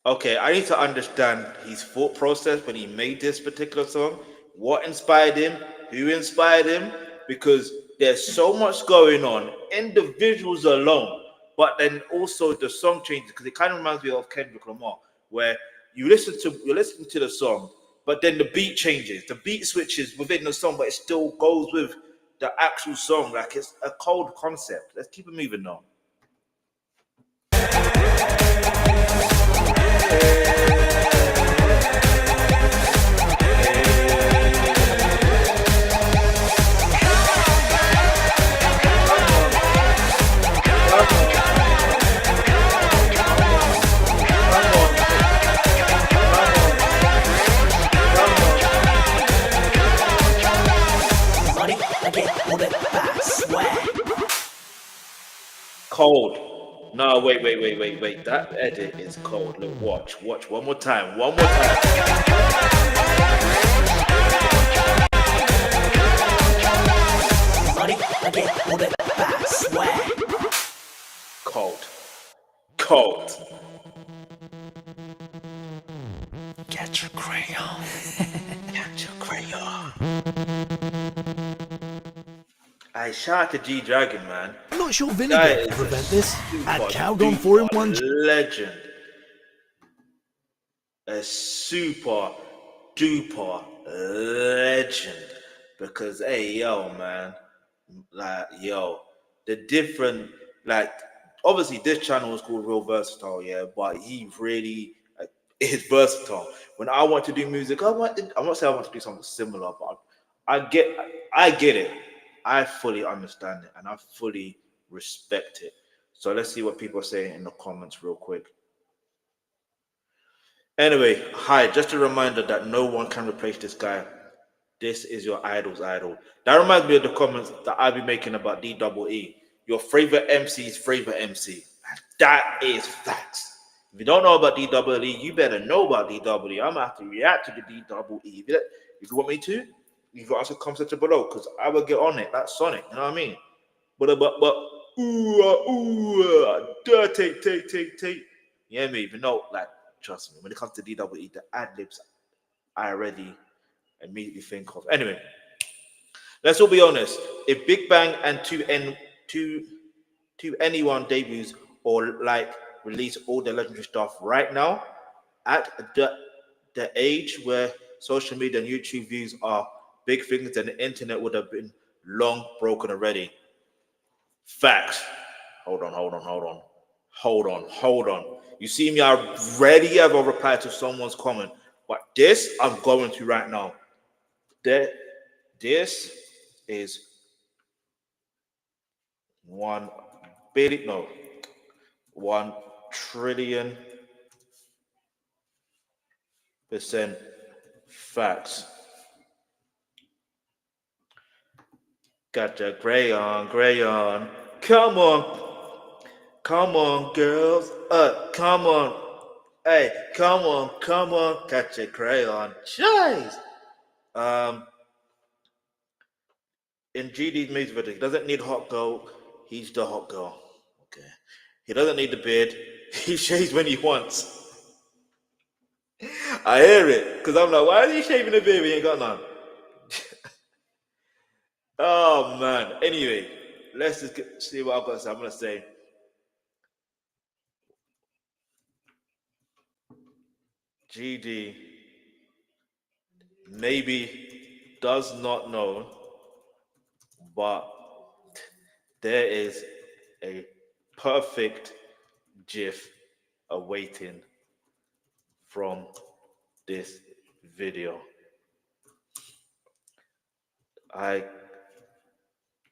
Okay, I need to understand his thought process when he made this particular song. What inspired him? Who inspired him? Because there's so much going on in the visuals alone, but then also the song changes because it kind of reminds me of Kendrick Lamar, where you're listening to the song, but then the beat changes. The beat switches within the song, but it still goes with the actual song. Like it's a cold concept. Let's keep it moving now. No, wait. That edit is cold. Look, watch one more time. One more time. Cold. Get your crayon. Get your crayon. I shot the G Dragon, man. I'm not sure That vinegar is can a prevent this. Add super Calgon 4-in-1 duper legend. A super duper legend. Because hey yo, man, like yo, the different like obviously this channel is called Real Versatile, yeah, but he really is versatile. When I want to do music, I'm not saying I want to do something similar, but I get it. I fully understand it and I fully respect it. So let's see what people are saying in the comments real quick. Anyway, hi, just a reminder that no one can replace this guy. This is your idol's idol. That reminds me of the comments that I'll be making about DEE. Your favorite MC's favorite MC. And that is facts. If you don't know about DEE, you better know about DEE. I'm going to have to react to the DEE. If you want me to, you can ask a comment section below because I will get on it. That's Sonic, you know what I mean? But take. You hear me? Even though, like, trust me, when it comes to DEE, the ad-libs I already immediately think of. Anyway, let's all be honest. If BigBang and 2NE1 debuts or like release all the legendary stuff right now, at the age where social media and YouTube views are big things, then the internet would have been long broken already. Facts. Hold on. You see me, I already ever replied to someone's comment, but this I'm going to right now. This is 1 trillion% facts. Got your gray on. Come on, girls. Come on. Hey, come on. Got your gray on. Jeez. In GD's music video, he doesn't need hot girl. He's the hot girl. Okay. He doesn't need the beard. He shaves when he wants. I hear it. Because I'm like, why is he shaving the beard when he ain't got none? Oh, man. Anyway, let's just see what I've got to say. I'm going to say, GD maybe does not know, but there is a perfect GIF awaiting from this video. I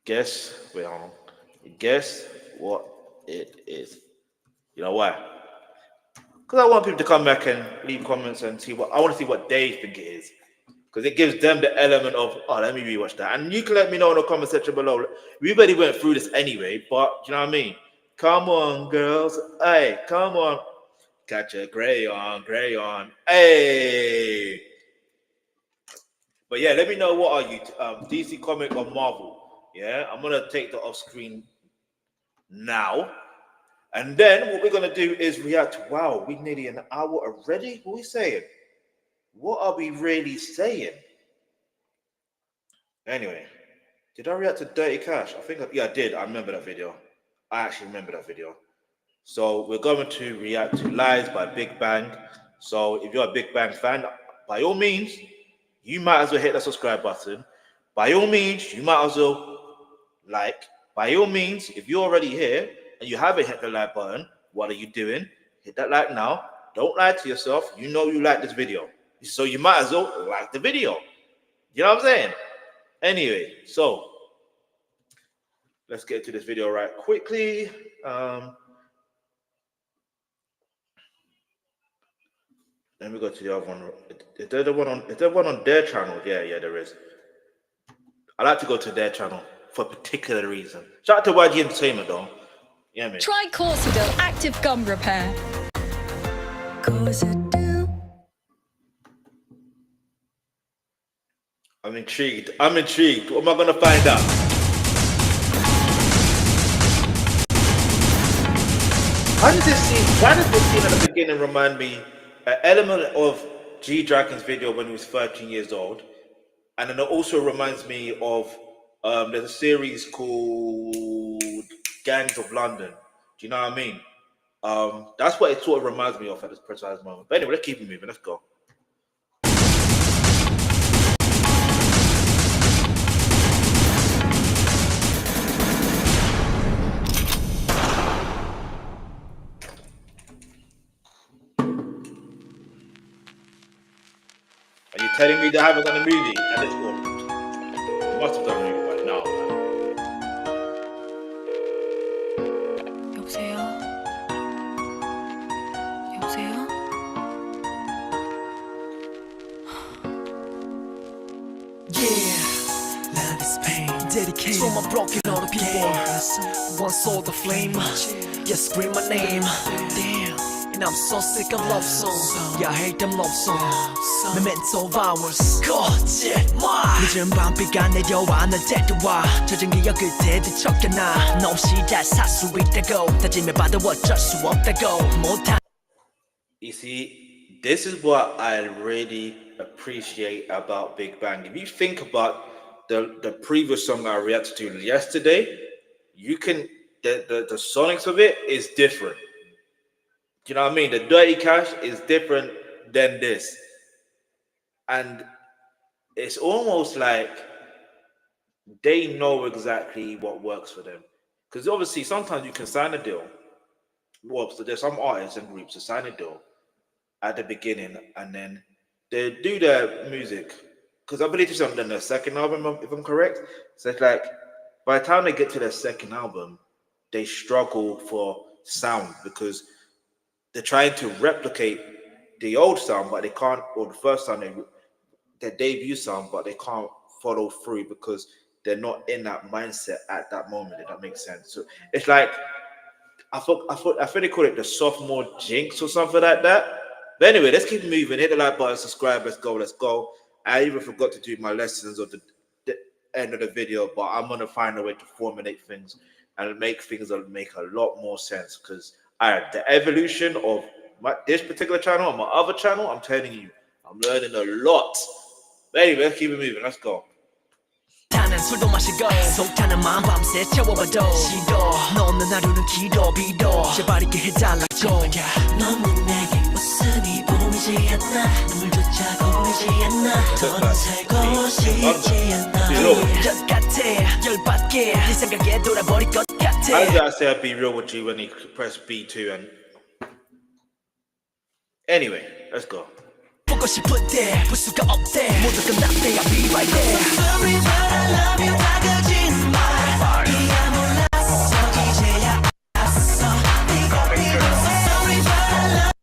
guess what it is. You know why? Because I want people to come back and leave comments and see what I want to see what they think it is. Because it gives them the element of, oh, let me rewatch that. And you can let me know in the comment section below. We already went through this anyway, but you know what I mean? Come on, girls. Hey, come on. Got your gray on. Hey. But yeah, let me know what are you, DC Comic or Marvel. Yeah, I'm gonna take that off screen now. And then what we're gonna do is react. Wow, we're nearly an hour already. What are we saying? What are we really saying? Anyway, did I react to Dirty Cash? I did. I remember that video. I actually remember that video. So we're going to react to Lies by BigBang. So if you're a BigBang fan, by all means, you might as well hit the subscribe button. By all means, you might as well like. By all means, if you're already here and you haven't hit the like button, what are you doing? Hit that like now. Don't lie to yourself. You know you like this video. So you might as well like the video. You know what I'm saying? Anyway, so let's get to this video right quickly. Let me go to the other one. Is there one on their channel? Yeah, there is. I like to go to their channel for a particular reason. Shout out to YG Entertainment though. Yeah, man. Try Corsidil Active Gum Repair. I'm intrigued. I'm intrigued. What am I gonna find out? Why does this scene at the beginning remind me an element of G Dragon's video when he was 13 years old? And then it also reminds me of there's a series called Gangs of London. Do you know what I mean? That's what it sort of reminds me of at this precise moment. But anyway, let's keep it moving. Let's go. Are you telling me they haven't done a movie at this point? They must have done a movie by now, man. 여보세요? 여보세요? Yeah, love is pain. Dedicated to my broken hearted people. One soul the flame. Yeah, scream my name. Damn. And I'm so sick of love songs. Yeah, I hate them love songs. Memento of hours. 거짓말. 늦은 밤비가 내려와 널 데려와 젖은 기억 끝에 뒤척여놔. 너 없이 잘 살 수 있다고 다짐해봐도 어쩔 수 없다고 못한. You see, this is what I really appreciate about Big Bang. If you think about the previous song I reacted to yesterday, you can the sonics of it is different. Do you know what I mean? The Dirty Cash is different than this. And it's almost like they know exactly what works for them. Because obviously sometimes you can sign a deal. Well, so there's some artists and groups that sign a deal at the beginning and then they do their music. Because I believe it's on their second album, if I'm correct. So it's like by the time they get to their second album, they struggle for sound because they're trying to replicate the old sound, but they can't, or the first time their debut sound, but they can't follow through because they're not in that mindset at that moment, if that makes sense. So it's like, I think they call it the sophomore jinx or something like that. But anyway, let's keep moving. Hit the like button, subscribe, let's go. I even forgot to do my lessons at the end of the video, but I'm going to find a way to formulate things and make things that make a lot more sense because the evolution of this particular channel and my other channel, I'm telling you, I'm learning a lot. But anyway, let's keep it moving. Let's go. 타는 술도 마시고 속타는 마음 밤새 채워봐도 시도 너 없는 하루는 기도 비도 제발 있게 해달라고 너무 내게 웃으니 보이지 않나 눈물조차 보이지 않나 더는 살고 싶지 않아 것 같아 열받게 네 생각에 돌아버릴 것 같아 How did I say I'd be real with you when he pressed B2 and anyway, let's go. 보고 싶을 때 볼 수가 없대 모두 끝났대 I'll be right there Sorry but I love you 다 거짓말 이야 몰랐어 이제야 알았어 네가 필요해 Sorry but I love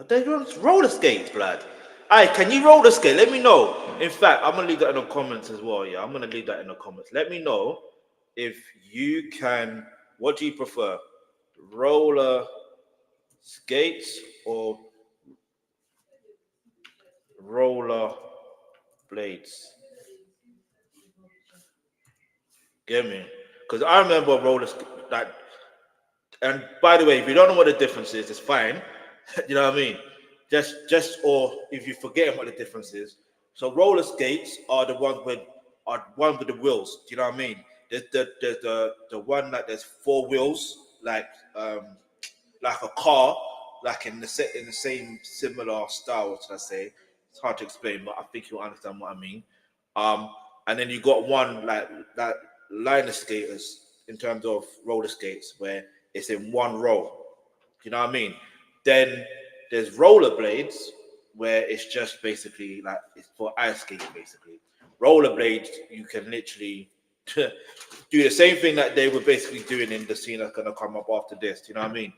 They run roller skates, blood. Alright, can you roller skate? Let me know. In fact, I'm gonna leave that in the comments as well. Yeah, I'm gonna leave that in the comments. Let me know if you can. What do you prefer? Roller skates or roller blades? Get me? Because I remember roller that. And by the way, if you don't know what the difference is, it's fine. You know what I mean? Just or if you're forgetting what the difference is. So roller skates are the ones with the wheels. Do you know what I mean? There's the one that there's four wheels, like a car, like in the same similar style, should I say? It's hard to explain, but I think you'll understand what I mean. And then you got one like that liner skaters in terms of roller skates where it's in one row. You know what I mean? Then there's rollerblades where it's just basically like it's for ice skating basically. Rollerblades, you can literally do the same thing that they were basically doing in the scene that's gonna come up after this. You know what I mean?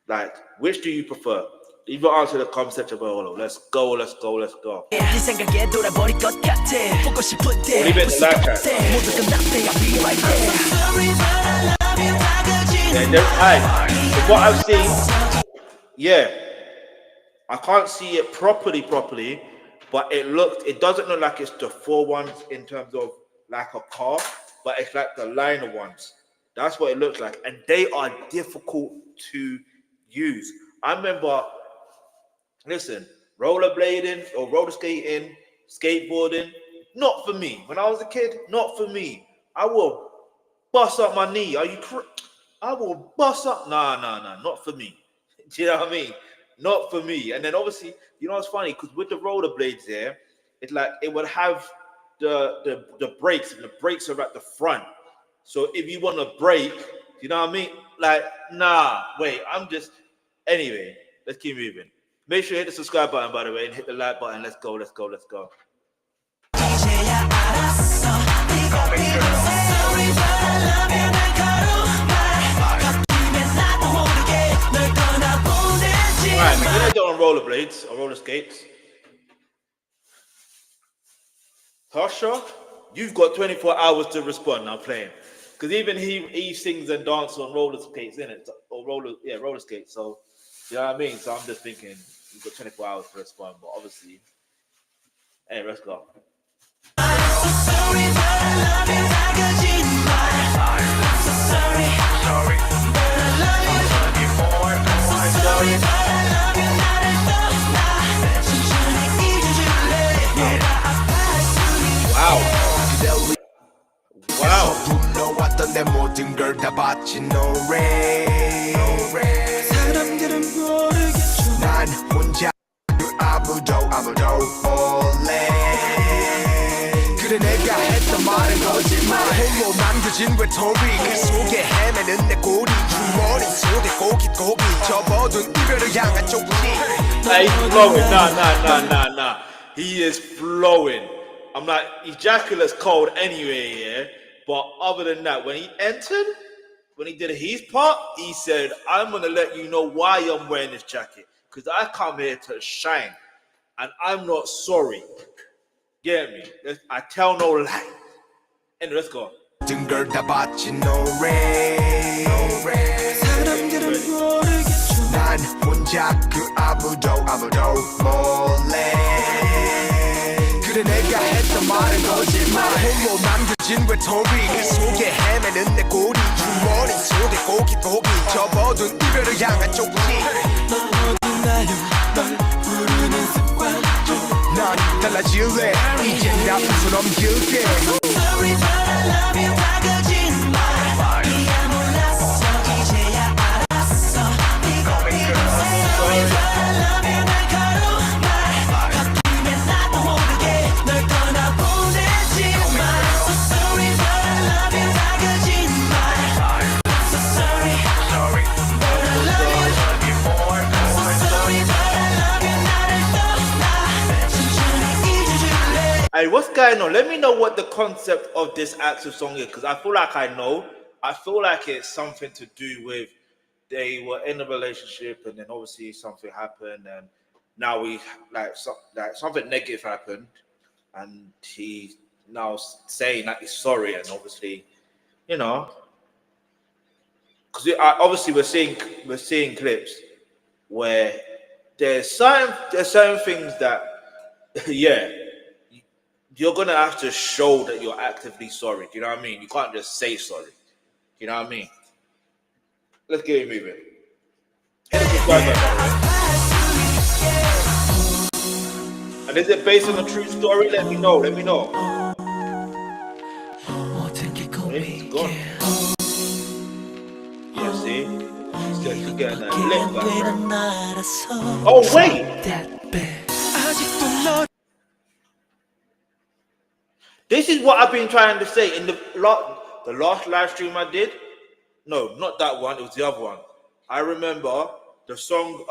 Like, which do you prefer? Even answer the comment section below. Let's go, let's go, let's go. 네 생각에 돌아버릴 것 같아 보고 싶을 때 Leave it in the live chat. 모두 끝났대 I'll be right there Sorry but I love you Yeah, from what I've seen, yeah, I can't see it properly, but it doesn't look like it's the 4 ones in terms of like a car, but it's like the liner ones. That's what it looks like, and they are difficult to use. I remember, listen, rollerblading or roller skating, skateboarding, not for me. When I was a kid, not for me. I will bust up my knee. I will bust up. Nah, not for me. Do you know what I mean? Not for me. And then obviously, you know what's funny? Because with the rollerblades there, it's like it would have the brakes, and the brakes are at the front. So if you want to brake, you know what I mean? Like, nah, wait, anyway, let's keep moving. Make sure you hit the subscribe button, by the way, and hit the like button. Let's go, let's go, let's go. Alright, we're gonna do on rollerblades or roller skates. Tasha, you've got 24 hours to respond now playing. Because even he sings and dances on roller skates, innit? Or roller skates. So, you know what I mean? So I'm just thinking you've got 24 hours to respond, but obviously. Hey, let's go. Wow. 불러왔던 내 모든 걸 다 바친 노래 사람들은 모르겠죠 난 혼자 아무도 몰래 그래 내가 했던 말은 거짓말 홀로 남겨진 외톨이 그 속에 헤매는 내 꼬리 주머니 속에 고깃고기 접어둔 이별을 향한 쪽지 He's flowing. Nah. He is flowing. I'm like, ejaculate's cold anyway, yeah? But other than that, when he did his part, he said, I'm going to let you know why I'm wearing this jacket. Because I come here to shine. And I'm not sorry. Get me? I tell no lie. And let's go. 난 혼자 그 아무도 몰래 그래 내가 했던 말은 거짓말 홀로 남겨진 외톨이 그 속에 헤매는 내 꼬리 주머니 속에 고깃고기 접어둔 이별을 향한 쪽지 넌 어딨나요 널 부르는 습관 난 달라질래 이젠 나부터 넘길게 Sorry but I love you 다 거짓말 이야 몰랐어 이제야 알았어 이거 Sorry but I love you 날카로운 말 바뀌면 나도 모르게 널 떠나보내지 마 So sorry but I love you 다 거짓말 So sorry but I love you more So sorry but I love you 나를 떠나 천천히 잊어줄래 Hey, what's going on? Let me know what the concept of this actual song is, because I feel like I know. I feel like it's something to do with they were in a relationship and then obviously something happened and now something negative happened and he now saying that he's sorry and obviously, you know, because obviously we're seeing clips where there's certain things that yeah. You're gonna have to show that you're actively sorry. Do you know what I mean? You can't just say sorry. Do you know what I mean? Let's get it moving. And is it based on a true story? Let me know. It's gone. Yeah, see? He's getting that lip back. Oh, wait! This is what I've been trying to say in the last live stream I did. No, not that one. It was the other one. I remember the song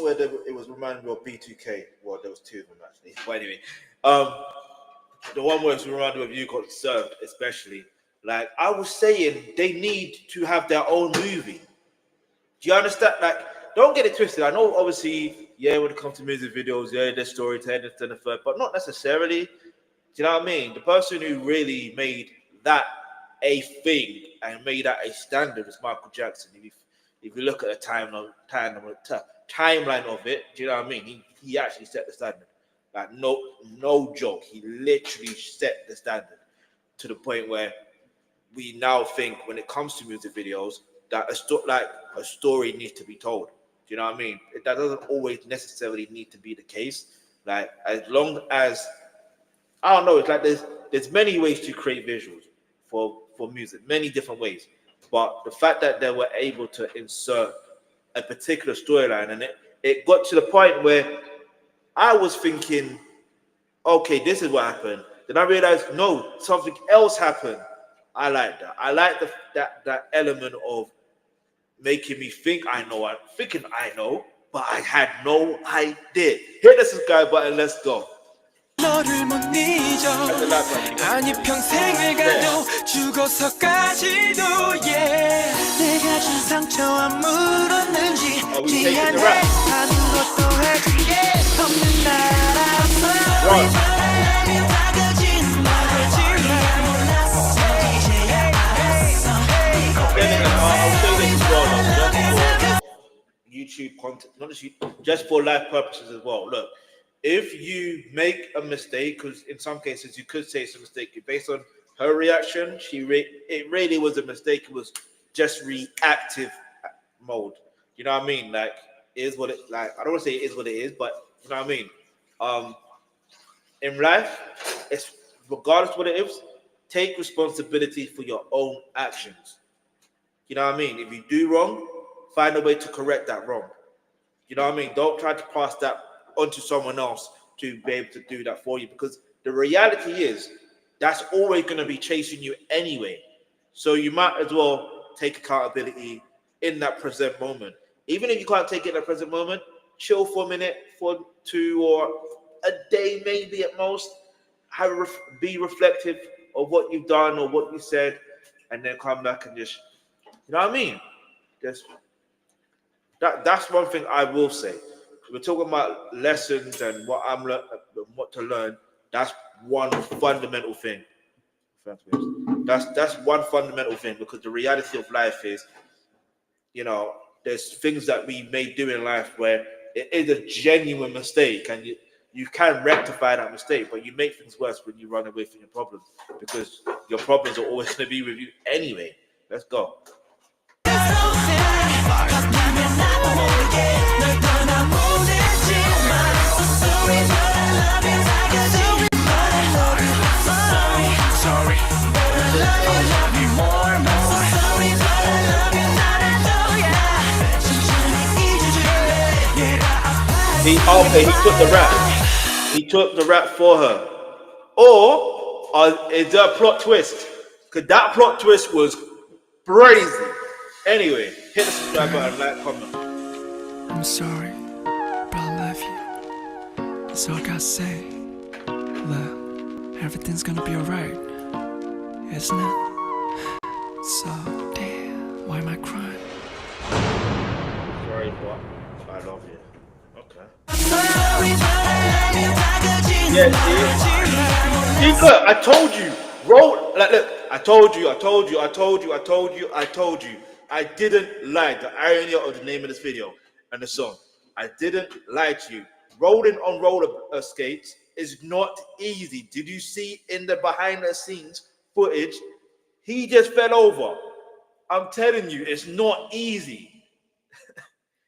where it was reminding me of B2K. Well, there was two of them actually. But anyway, the one where it's reminding me of You Got Served, especially. Like I was saying, they need to have their own movie. Do you understand? Like don't get it twisted. I know, obviously, yeah, when it comes to music videos, yeah, there's storytelling, this and the third, but not necessarily. Do you know what I mean? The person who really made that a thing and made that a standard is Michael Jackson. If you look at the timeline of it, do you know what I mean? He actually set the standard. Like no joke. He literally set the standard to the point where we now think when it comes to music videos that a story needs to be told. Do you know what I mean? That doesn't always necessarily need to be the case. Like as long as I don't know, it's like there's many ways to create visuals for music, many different ways. But the fact that they were able to insert a particular storyline, and it got to the point where I was thinking, okay, this is what happened. Then I realized, no, something else happened. I like that. I like that element of making me think I know, thinking I know, but I had no idea. Hit the subscribe button. Let's go. 너를 못 잊어 아니 평생을 가도 죽어서까지도 yeah 내가 준 상처와 물었는지 미안해 아무것도 해줄게 없는 날 알았어 말하면 다 거짓말이지만 몰랐어 이제야 알았어 YouTube content, not just for live purposes as well. Look, if you make a mistake, because in some cases you could say it's a mistake based on her reaction, it really was a mistake. It was just reactive mode. You know what I mean? Like, it is what it like. I don't want to say it is what it is, but you know what I mean. In life, it's regardless of what it is, take responsibility for your own actions. You know what I mean? If you do wrong, find a way to correct that wrong. You know what I mean? Don't try to pass that onto someone else to be able to do that for you, because the reality is that's always going to be chasing you anyway. So you might as well take accountability in that present moment. Even if you can't take it in that present moment, chill for a minute, for 2 or a day maybe at most. Be reflective of what you've done or what you said, and then come back and just, you know what I mean? That's one thing I will say. We're talking about lessons and what to learn. That's one fundamental thing. That's one fundamental thing, because the reality of life is, you know, there's things that we may do in life where it is a genuine mistake, and you can rectify that mistake, but you make things worse when you run away from your problems, because your problems are always going to be with you anyway. Let's go. He took the rap. He took the rap for her. Or is there a plot twist? Because that plot twist was crazy. Anyway, hit the subscribe button, like, comment. I'm sorry, but I love you. That's all I gotta say. Look, everything's gonna be alright, isn't it? So, damn, why am I crying? Sorry, but I love you. Okay. Yeah, look, I told you. Roll, like, look, I told you. I didn't lie. The irony of the name of this video and the song. I didn't lie to you. Rolling on roller skates is not easy. Did you see in the behind the scenes footage? He just fell over. I'm telling you, it's not easy.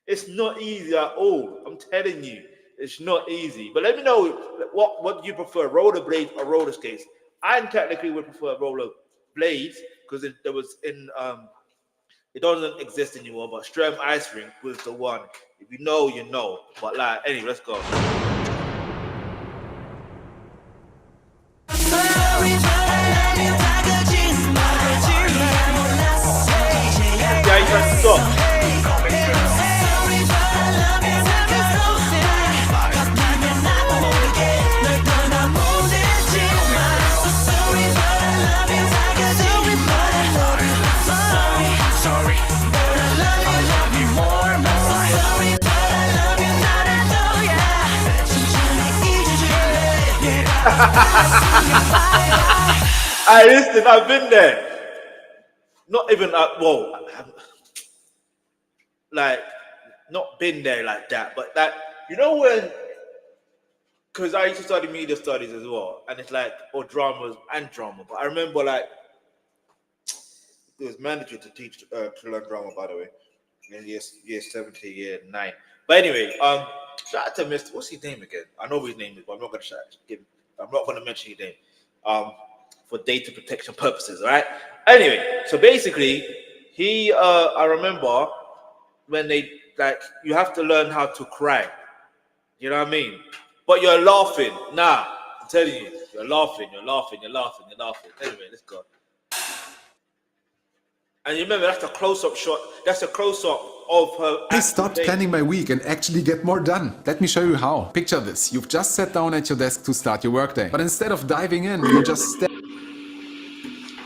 It's not easy at all. I'm telling you, it's not easy. But let me know what you prefer, rollerblades or roller skates. I technically would prefer roller blades, because there was in it doesn't exist anymore, but Strem Ice Rink was the one. If you know, you know. But like, anyway, let's go. Yeah, you can stop. Sorry, but I love you more. Listen, I've been there. Not even like not been there like that, but that you know when, because I used to study media studies as well, and it's like or dramas and drama. But I remember like it was mandatory to teach to learn drama, by the way. In year 70, year 9. But anyway, shout out to Mr. What's his name again? I know what his name is, but I'm not gonna mention his name. For data protection purposes, all right? Anyway, so basically, he I remember when they like you have to learn how to cry. You know what I mean? But you're laughing. Nah, I'm telling you, you're laughing. Anyway, let's go. And you remember that's a close-up shot. That's a close-up of her. I stopped planning my week and actually get more done. Let me show you how. Picture this. You've just sat down at your desk to start your workday. But instead of diving in, you just step.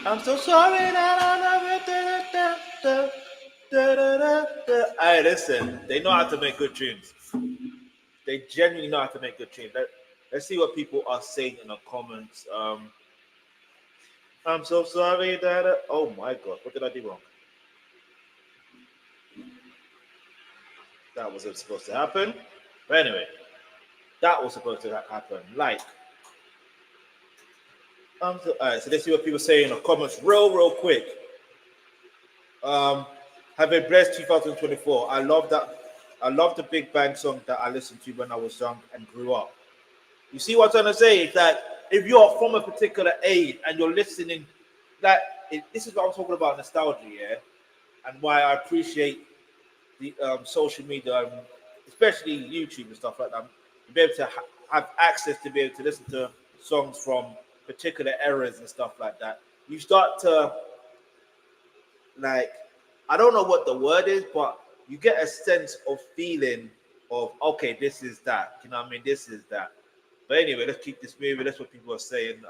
I'm so sorry that Hey, listen. They know how to make good tunes. They genuinely know how to make good tunes. Let's see what people are saying in the comments. I'm so sorry that. Oh my God, what did I do wrong? That wasn't supposed to happen. But anyway, that was supposed to happen. Like, all right. So let's see what people say in the comments, real quick. Have a blessed 2024. I love that. I love the Big Bang song that I listened to when I was young and grew up. You see what I'm trying to say? It's that if you're from a particular age and you're listening, this is what I'm talking about, nostalgia, yeah, and why I appreciate the social media, especially YouTube and stuff like that. To be able to have access to be able to listen to songs from particular eras and stuff like that. You start to like, I don't know what the word is, but you get a sense of feeling of, okay, this is that. You know what I mean? This is that. But anyway, let's keep this moving. That's what people are saying.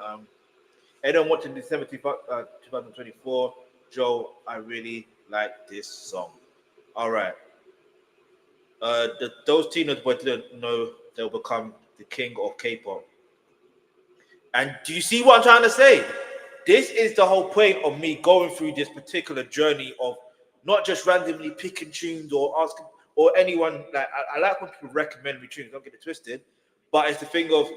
Anyone watching December 2024, Joe, I really like this song. All right. Those teenage boys didn't know they'll become the king of K-pop. And do you see what I'm trying to say? This is the whole point of me going through this particular journey of not just randomly picking tunes or asking or anyone. Like I like when people recommend me tunes. Don't get it twisted. But it's the thing of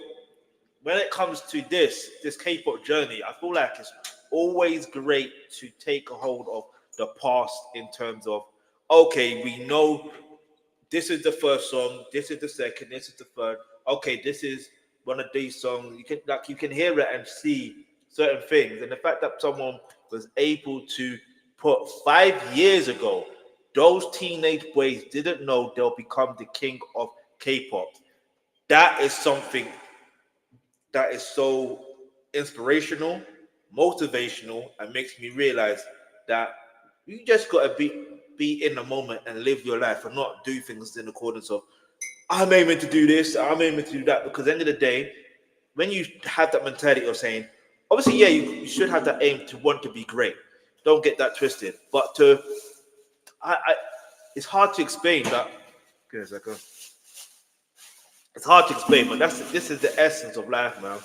when it comes to this K-pop journey, I feel like it's always great to take a hold of the past in terms of, okay, we know this is the first song, this is the second, this is the third. Okay, this is one of these songs. You can hear it and see certain things, and the fact that someone was able to put 5 years ago, those teenage boys didn't know they'll become the king of K-pop. That is something that is so inspirational, motivational, and makes me realize that you just gotta be in the moment and live your life and not do things in accordance of I'm aiming to do this, I'm aiming to do that. Because at the end of the day, when you have that mentality of saying, obviously, yeah, you should have that aim to want to be great. Don't get that twisted. But it's hard to explain that. Give me a second. It's hard to explain, but this is the essence of life, man.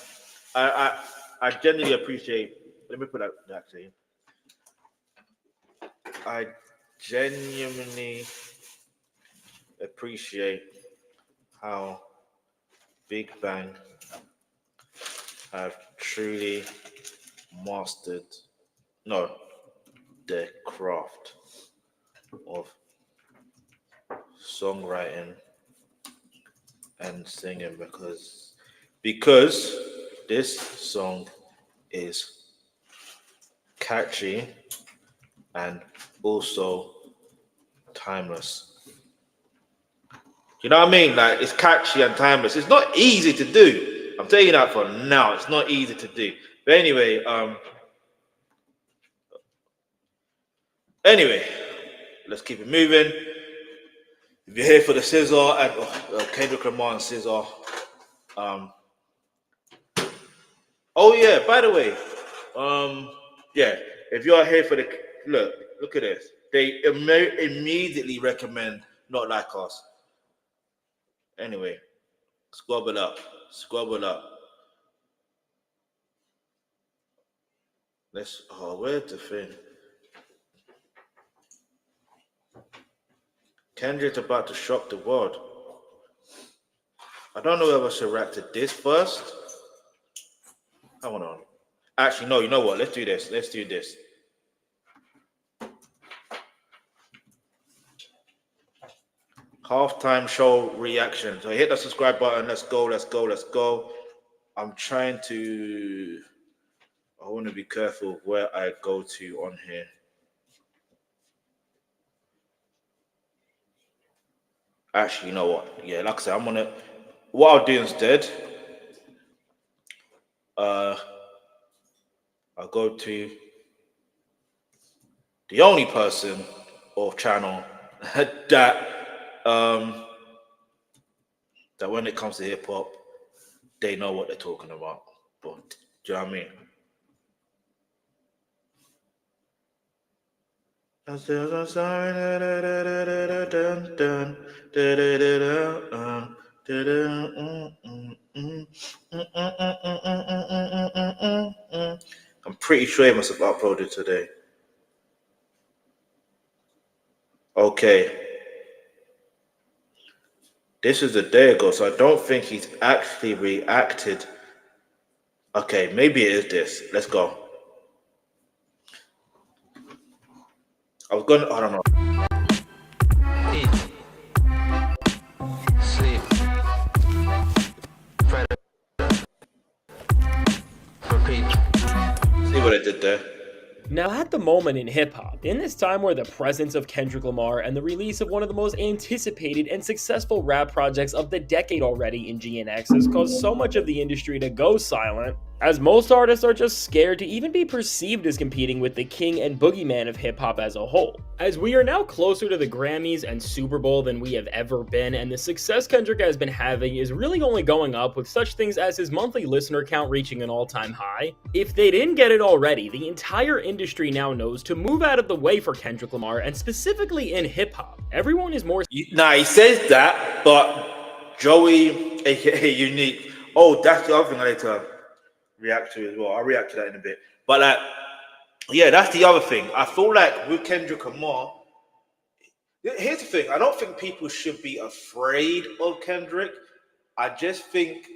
I genuinely appreciate. Let me put that actually. I genuinely appreciate how BigBang have truly mastered the craft of songwriting and singing because this song is catchy and also timeless. You know what I mean? Like, it's catchy and timeless. It's not easy to do. I'm telling you that for now. It's not easy to do. But anyway, let's keep it moving. If you're here for the Scissor and Kendrick Lamar and Scissor, oh yeah, by the way, yeah, if you're here for the look at this. They immediately recommend Not Like Us. Anyway, squabble up. Where's the thing? Kendrick's about to shock the world. I don't know whether I should react to this first. Hang on. Actually, no, you know what? Let's do this. Halftime show reaction. So hit the subscribe button. Let's go. I'm trying to... I want to be careful where I go to on here. Actually, you know what? Yeah, like I said, I'm gonna. What I'll do instead, I'll go to the only person or channel that when it comes to hip hop, they know what they're talking about. But do you know what I mean? I'm pretty sure it must have uploaded today. Okay. This is a day ago, so I don't think he's actually reacted. Okay, maybe it is this. Let's go. I don't know. Eat, sleep, repeat. See what I did there? Now, at the moment in hip-hop, in this time where the presence of Kendrick Lamar and the release of one of the most anticipated and successful rap projects of the decade already in GNX has caused so much of the industry to go silent, as most artists are just scared to even be perceived as competing with the king and boogeyman of hip-hop as a whole. As we are now closer to the Grammys and Super Bowl than we have ever been, and the success Kendrick has been having is really only going up with such things as his monthly listener count reaching an all-time high. If they didn't get it already, the entire industry now knows to move out of the way for Kendrick Lamar, and specifically in hip-hop. Everyone is more... Nah, he says that, but Joey, aka Unique, that's the other thing I need to react to as well. I'll react to that in a bit. But yeah, that's the other thing. I feel like with Kendrick Lamar, here's the thing. I don't think people should be afraid of Kendrick. I just think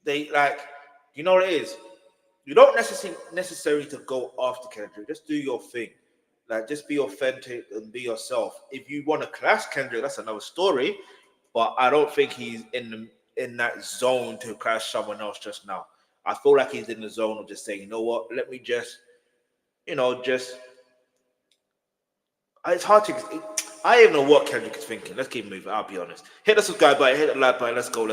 they you know what it is? You don't necessarily to go after Kendrick. Just do your thing. Just be authentic and be yourself. If you want to clash Kendrick, that's another story. But I don't think he's in that zone to clash someone else just now. I feel like he's in the zone of just saying, you know what, let me just, it's hard to, I don't even know what Kendrick is thinking. Let's keep moving, I'll be honest. Hit the subscribe button, hit the like button, let's go.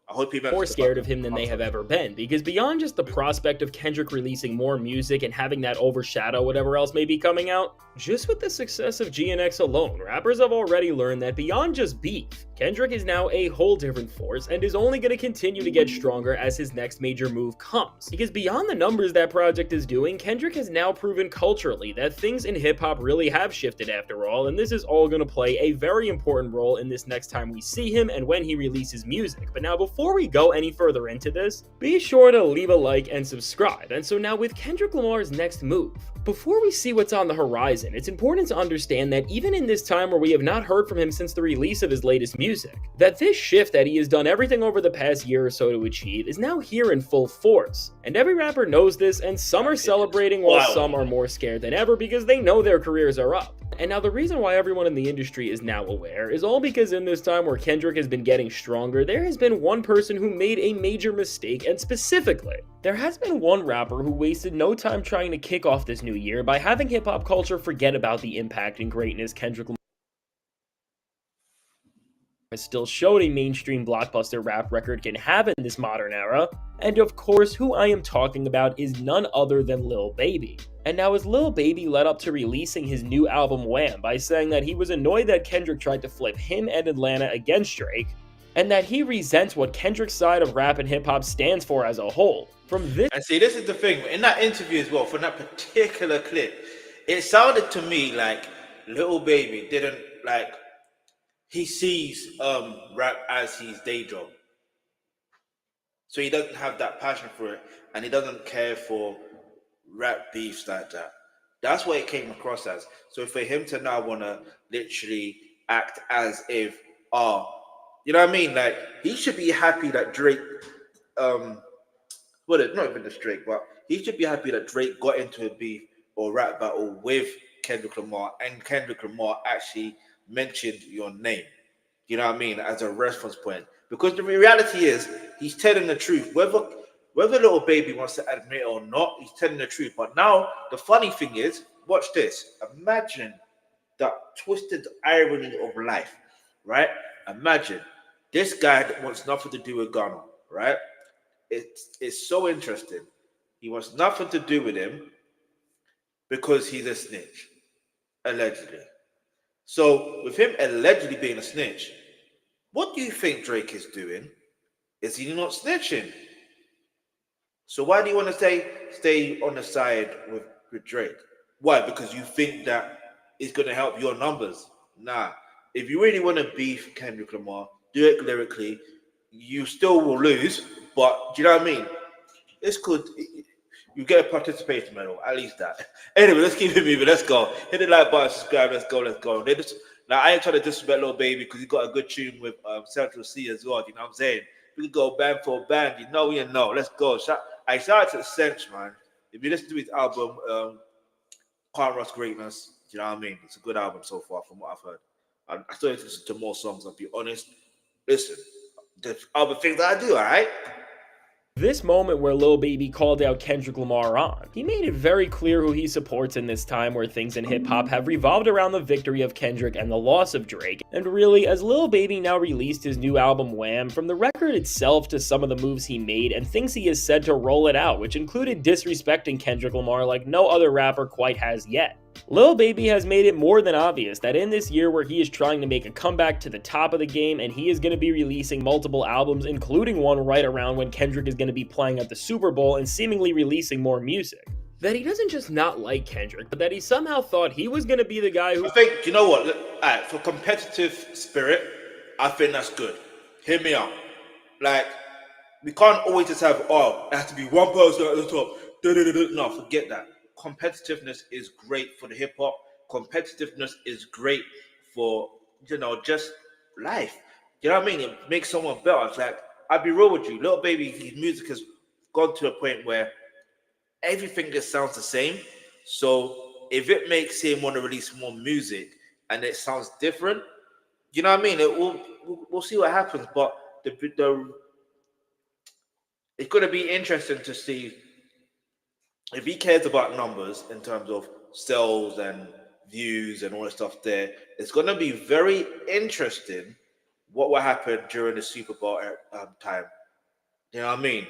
I hope people more scared of him than they have ever been, because beyond just the prospect of Kendrick releasing more music and having that overshadow whatever else may be coming out, just with the success of GNX alone, rappers have already learned that beyond just beef, Kendrick is now a whole different force and is only going to continue to get stronger as his next major move comes. Because beyond the numbers that project is doing, Kendrick has now proven culturally that things in hip-hop really have shifted after all, and this is all going to play a very important role in this next time we see him and when he releases music. But now before we go any further into this, be sure to leave a like and subscribe. And so now with Kendrick Lamar's next move, before we see what's on the horizon, it's important to understand that even in this time where we have not heard from him since the release of his latest music, that this shift that he has done everything over the past year or so to achieve is now here in full force. And every rapper knows this, and some are celebrating while some are more scared than ever because they know their careers are up. And now the reason why everyone in the industry is now aware is all because in this time where Kendrick has been getting stronger, there has been one person who made a major mistake, and specifically, there has been one rapper who wasted no time trying to kick off this new year by having hip-hop culture forget about the impact and greatness Kendrick Lamar still showed a mainstream blockbuster rap record can have in this modern era. And of course, who I am talking about is none other than Lil Baby. And now as Lil Baby led up to releasing his new album Wham by saying that he was annoyed that Kendrick tried to flip him and Atlanta against Drake, and that he resents what Kendrick's side of rap and hip-hop stands for as a whole. From this— And see, this is the thing, in that interview as well, from that particular clip, it sounded to me like Lil Baby didn't he sees rap as his day job. So he doesn't have that passion for it, and he doesn't care for rap beefs like that. That's what it came across as. So for him to now want to literally act as if, you know what I mean? Like, he should be happy that Drake, well, not even just Drake, but he should be happy that Drake got into a beef or rap battle with Kendrick Lamar, and Kendrick Lamar actually mentioned your name. You know what I mean? As a reference point. Because the reality is, he's telling the truth. Whether Lil Baby wants to admit it or not, he's telling the truth. But now, the funny thing is, watch this. Imagine that twisted irony of life, right? Imagine this guy that wants nothing to do with Ghana, right? It's so interesting. He wants nothing to do with him because he's a snitch, allegedly. So, with him allegedly being a snitch, what do you think Drake is doing? Is he not snitching? So why do you want to stay on the side with Drake? Why? Because you think that it's going to help your numbers? Nah. If you really want to beef Kendrick Lamar, do it lyrically. You still will lose, but do you know what I mean? It's good. You get a participation medal, at least that. Anyway, let's keep it moving. Let's go. Hit the like button, subscribe. Let's go. Now, I ain't trying to disrespect Lil Baby because he got a good tune with Central C as well. You know what I'm saying? We could go band for band. You know. Let's go. Shout out to the Sense, man. If you listen to his album, Can't Rush Greatness, you know what I mean? It's a good album so far from what I've heard. I still need to listen to more songs, I'll be honest. Listen, there's other things that I do, all right? This moment where Lil Baby called out Kendrick Lamar on, he made it very clear who he supports in this time where things in hip-hop have revolved around the victory of Kendrick and the loss of Drake. And really, as Lil Baby now released his new album Wham, from the record itself to some of the moves he made and things he has said to roll it out, which included disrespecting Kendrick Lamar like no other rapper quite has yet. Lil Baby has made it more than obvious that in this year where he is trying to make a comeback to the top of the game and he is going to be releasing multiple albums, including one right around when Kendrick is going to be playing at the Super Bowl and seemingly releasing more music, that he doesn't just not like Kendrick, but that he somehow thought he was going to be the guy who— I think, you know what, for competitive spirit, I think that's good. Hear me out. Like, we can't always just have, it has to be one person at the top. No, forget that. Competitiveness is great for the hip hop. Competitiveness is great for, just life. You know what I mean? It makes someone better. It's like, I'll be real with you. Lil Baby, his music has gone to a point where everything just sounds the same. So if it makes him want to release more music and it sounds different, you know what I mean? We'll see what happens. But it's going to be interesting to see if he cares about numbers in terms of sales and views and all that stuff there. It's going to be very interesting what will happen during the Super Bowl time. You know what I mean?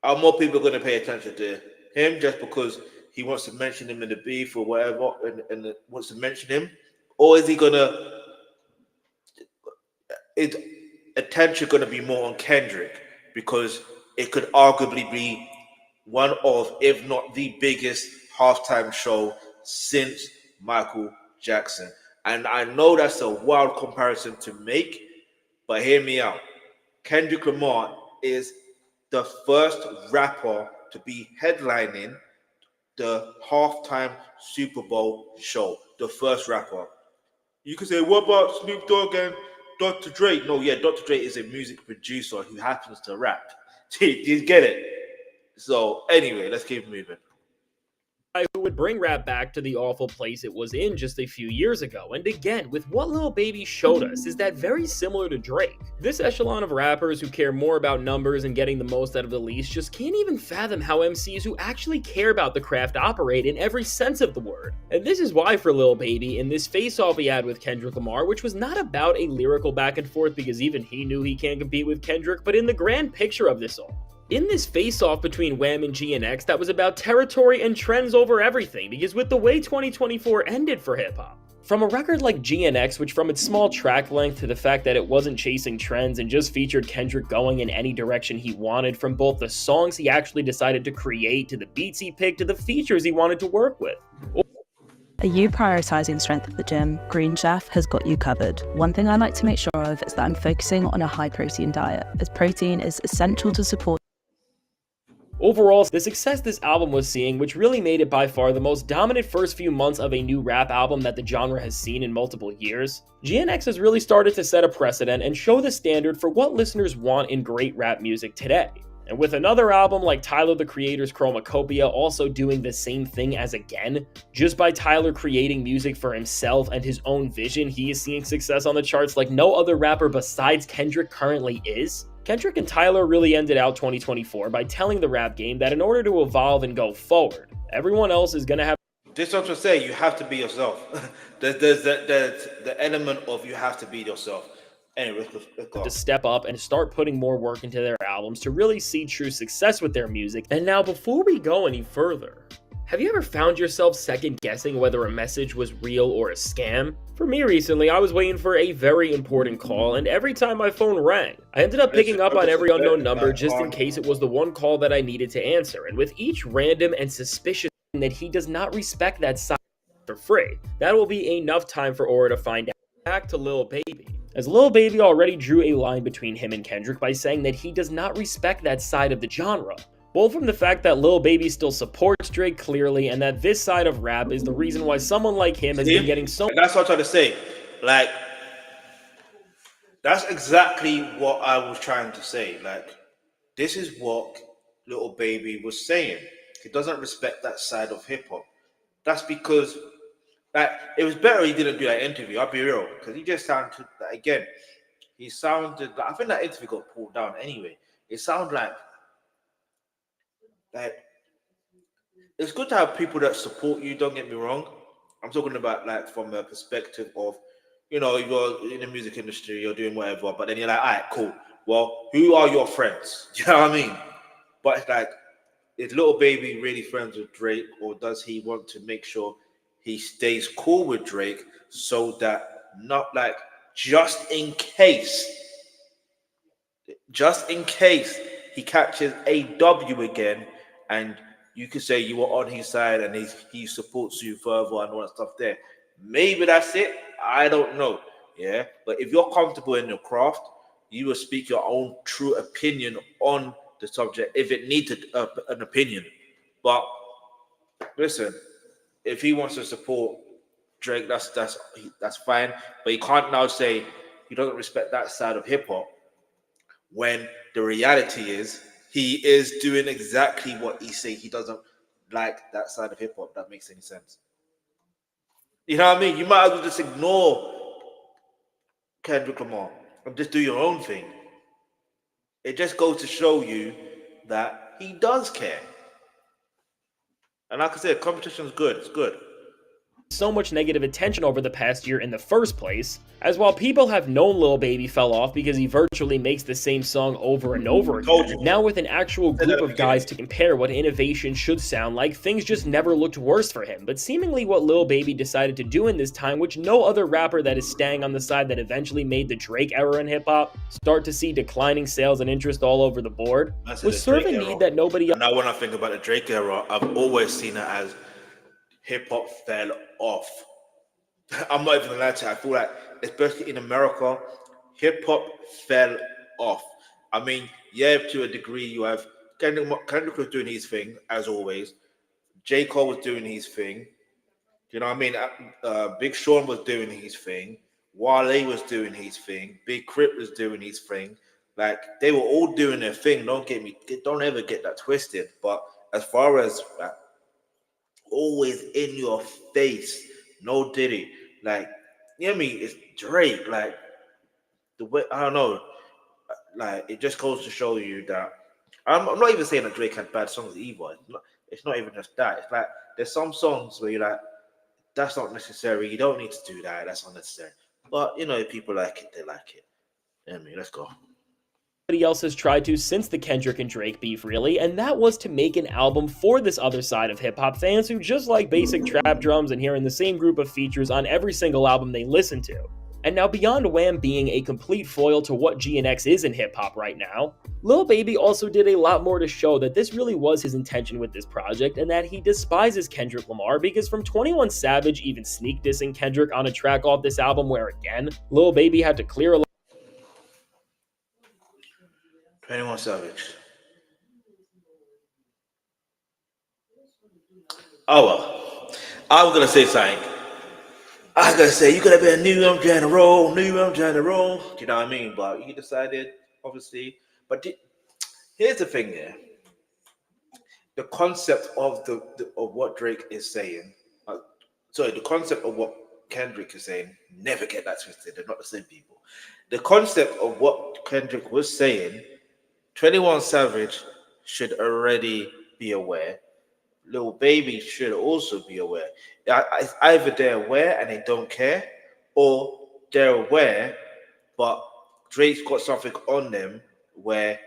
Are more people going to pay attention to him just because he wants to mention him in the beef or whatever and wants to mention him? Or is he going to... Is attention going to be more on Kendrick? Because it could arguably be one of, if not the biggest halftime show since Michael Jackson. And I know that's a wild comparison to make, but hear me out. Kendrick Lamar is the first rapper to be headlining the halftime Super Bowl show. The first rapper. You could say, what about Snoop Dogg and Dr. Dre? No, yeah, Dr. Dre is a music producer who happens to rap. You get it? So anyway, let's keep moving. Who would bring rap back to the awful place it was in just a few years ago. And again, with what Lil Baby showed us, is that very similar to Drake. This echelon of rappers who care more about numbers and getting the most out of the least just can't even fathom how MCs who actually care about the craft operate in every sense of the word. And this is why for Lil Baby, in this face-off he had with Kendrick Lamar, which was not about a lyrical back and forth because even he knew he can't compete with Kendrick, but in the grand picture of this all. In this face-off between Wham and GNX that was about territory and trends over everything, because with the way 2024 ended for hip-hop, from a record like GNX, which from its small track length to the fact that it wasn't chasing trends and just featured Kendrick going in any direction he wanted, from both the songs he actually decided to create to the beats he picked to the features he wanted to work with. Are you prioritising strength at the gym? Green Chef has got you covered. One thing I like to make sure of is that I'm focusing on a high-protein diet, as protein is essential to support Overall, the success this album was seeing, which really made it by far the most dominant first few months of a new rap album that the genre has seen in multiple years, GNX has really started to set a precedent and show the standard for what listeners want in great rap music today. And with another album like Tyler the Creator's Chromacopia also doing the same thing as again, just by Tyler creating music for himself and his own vision, he is seeing success on the charts like no other rapper besides Kendrick currently is. Kendrick and Tyler really ended out 2024 by telling the rap game that in order to evolve and go forward, everyone else is gonna have. This is what I'm saying, you have to be yourself. there's the element of you have to be yourself. Anyway, let's go. To step up and start putting more work into their albums to really see true success with their music. And now, before we go any further, have you ever found yourself second guessing whether a message was real or a scam? For me recently, I was waiting for a very important call, and every time my phone rang, I ended up picking up on every unknown number just in case it was the one call that I needed to answer. And with each random and suspicious that he does not respect that side for free, that will be enough time for Aura to find out. Back to Lil Baby, as Lil Baby already drew a line between him and Kendrick by saying that he does not respect that side of the genre. Both from the fact that Lil Baby still supports Drake clearly, and that this side of rap is the reason why someone like him has been getting so. That's what I'm trying to say. Like, that's exactly what I was trying to say. Like, this is what Lil Baby was saying. He doesn't respect that side of hip hop. That's because, like, it was better he didn't do that interview. I'll be real, because he just sounded like, again. He sounded like, I think that interview got pulled down anyway. It sounded like it's good to have people that support you, don't get me wrong. I'm talking about like from a perspective of, you know, you're in the music industry, you're doing whatever, but then you're like, all right, cool. Well, who are your friends? You know what I mean? But it's like, is Lil Baby really friends with Drake, or does he want to make sure he stays cool with Drake so that not like just in case he catches a W again, and you could say you were on his side and he supports you further and all that stuff there. Maybe that's it. I don't know. Yeah. But if you're comfortable in your craft, you will speak your own true opinion on the subject if it needed an opinion. But listen, if he wants to support Drake, that's fine. But you can't now say he doesn't respect that side of hip hop when the reality is he is doing exactly what he say he doesn't like that side of hip hop. That makes any sense. You know what I mean? You might as well just ignore Kendrick Lamar and just do your own thing. It just goes to show you that he does care. And like I said, competition is good. It's good. So much negative attention over the past year in the first place, as while people have known Lil Baby fell off because he virtually makes the same song over and over again, now with an actual group of guys to compare what innovation should sound like, things just never looked worse for him. But seemingly what Lil Baby decided to do in this time, which no other rapper that is staying on the side that eventually made the Drake era in hip-hop start to see declining sales and interest all over the board, was serve a need that nobody else. Now when I think about the Drake era, I've always seen it as hip-hop fell off. I'm not even gonna lie to you. I feel like, especially in America, hip-hop fell off. I mean, yeah, to a degree, you have Kendrick was doing his thing, as always. J. Cole was doing his thing. You know what I mean? Big Sean was doing his thing. Wale was doing his thing. Big Crit was doing his thing. Like, they were all doing their thing. Don't ever get that twisted. But as far as always in your face, no Diddy, like, you know what I mean? It's Drake, like, the way, I don't know, like, it just goes to show you that I'm not even saying that Drake had bad songs either. It's not even just that. It's like there's some songs where you're like, that's not necessary, you don't need to do that, that's unnecessary. But you know, if people like it, they like it. You know what I mean? Let's go. Nobody else has tried to since the Kendrick and Drake beef, really, and that was to make an album for this other side of hip-hop fans who just like basic trap drums and hearing the same group of features on every single album they listen to. And now, beyond Wham being a complete foil to what GNX is in hip-hop right now, Lil Baby also did a lot more to show that this really was his intention with this project, and that he despises Kendrick Lamar, because from 21 Savage even sneak dissing Kendrick on a track off this album where, again, Lil Baby had to clear a 21 Savage. Oh well, I'm gonna say something. I'm gonna say you gotta be a new general. Do you know what I mean? But you decided, obviously. But here's the thing, yeah. The concept of of what Drake is saying. Sorry, the concept of what Kendrick is saying. Never get that twisted. They're not the same people. The concept of what Kendrick was saying. 21 Savage should already be aware. Little Baby should also be aware. It's either they're aware and they don't care, or they're aware, but Drake's got something on them where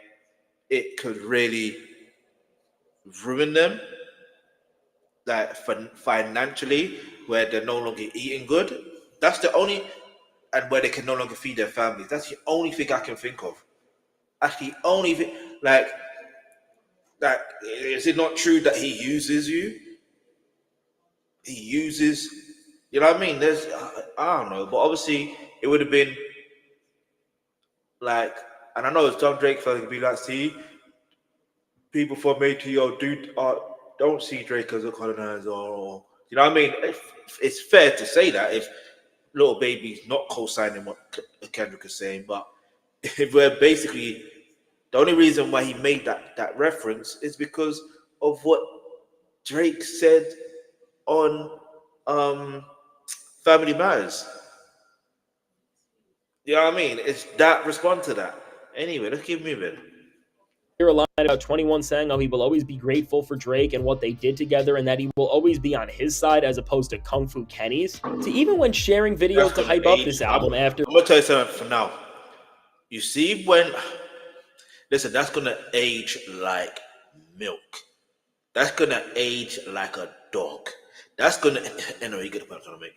it could really ruin them, like financially, where they're no longer eating good. That's the only, and where they can no longer feed their families. That's the only thing I can think of. Actually, only thing, like, is it not true that he uses you? He uses, you know what I mean? There's, I don't know, but obviously it would have been like, and I know it's John Drake fans could be like, see, people from ATO don't see Drake as a colonizer, or you know what I mean? It's fair to say that if Little Baby's not co-signing what Kendrick is saying, but if we're basically the only reason why he made that reference is because of what Drake said on Family Matters. You know what I mean? It's that respond to that. Anyway, let's keep moving. Hear a line about 21 saying how he will always be grateful for Drake and what they did together, and that he will always be on his side as opposed to Kung Fu Kenny's. To even when sharing videos to hype up this album after. I'm gonna tell you something for now. You see when, listen, that's gonna age like milk. That's gonna age like a dog. That's gonna. Anyway, you get the point I'm trying to make.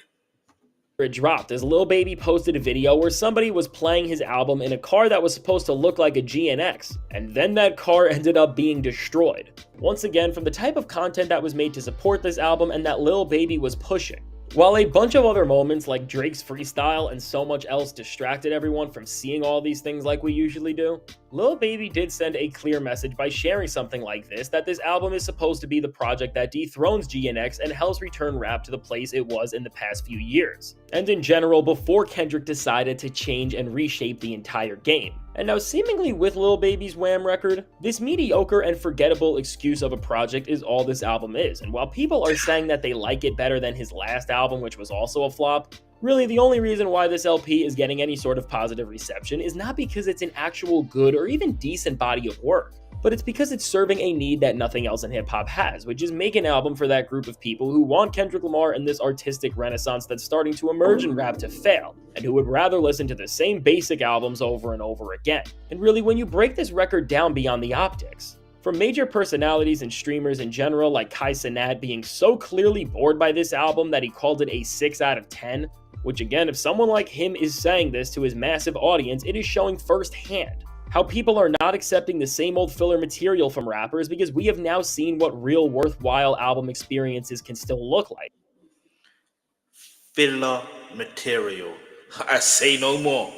It dropped as Lil Baby posted a video where somebody was playing his album in a car that was supposed to look like a GNX, and then that car ended up being destroyed. Once again, from the type of content that was made to support this album and that Lil Baby was pushing. While a bunch of other moments like Drake's freestyle and so much else distracted everyone from seeing all these things like we usually do, Lil Baby did send a clear message by sharing something like this, that this album is supposed to be the project that dethrones GNX and helps return rap to the place it was in the past few years. And in general, before Kendrick decided to change and reshape the entire game. And now seemingly with Lil Baby's Wham record, this mediocre and forgettable excuse of a project is all this album is. And while people are saying that they like it better than his last album, which was also a flop, really the only reason why this LP is getting any sort of positive reception is not because it's an actual good or even decent body of work, but it's because it's serving a need that nothing else in hip-hop has, which is make an album for that group of people who want Kendrick Lamar and this artistic renaissance that's starting to emerge in rap to fail, and who would rather listen to the same basic albums over and over again. And really, when you break this record down beyond the optics, from major personalities and streamers in general like Kai Cenat being so clearly bored by this album that he called it a 6 out of 10, which again, if someone like him is saying this to his massive audience, it is showing firsthand how people are not accepting the same old filler material from rappers because we have now seen what real worthwhile album experiences can still look like. Filler material. I say no more.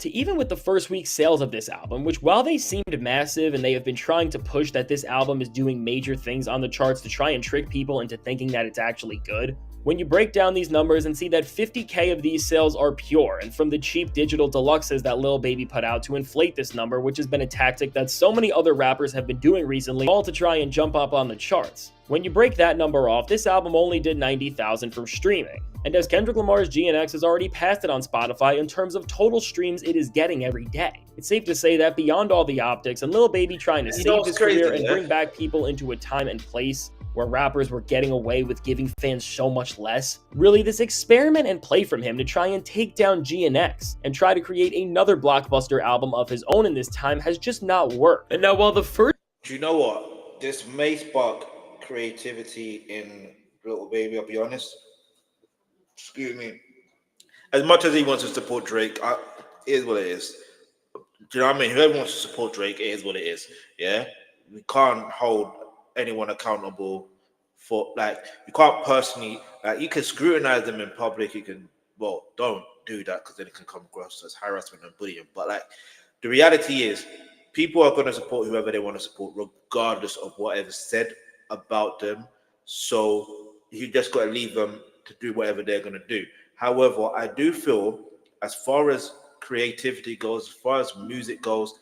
To even with the first week sales of this album, which while they seemed massive and they have been trying to push that this album is doing major things on the charts to try and trick people into thinking that it's actually good, when you break down these numbers and see that 50k of these sales are pure and from the cheap digital deluxes that Lil Baby put out to inflate this number, which has been a tactic that so many other rappers have been doing recently, all to try and jump up on the charts. When you break that number off, this album only did 90,000 from streaming. And as Kendrick Lamar's GNX has already passed it on Spotify in terms of total streams it is getting every day. It's safe to say that beyond all the optics and Lil Baby trying to save his career and bring back people into a time and place where rappers were getting away with giving fans so much less, really this experiment and play from him to try and take down GNX and try to create another blockbuster album of his own in this time has just not worked. And now while the first... Do you know what? This may spark creativity in Little Baby, I'll be honest. Excuse me. As much as he wants to support Drake, it is what it is. Do you know what I mean? Whoever wants to support Drake, it is what it is. Yeah? We can't hold anyone accountable for, like, you can't personally, like, you can scrutinize them in public, you can, well, don't do that because then it can come across as harassment and bullying, but like, the reality is, people are going to support whoever they want to support regardless of whatever's said about them. So you just got to leave them to do whatever they're going to do. However, I do feel as far as creativity goes, as far as music goes,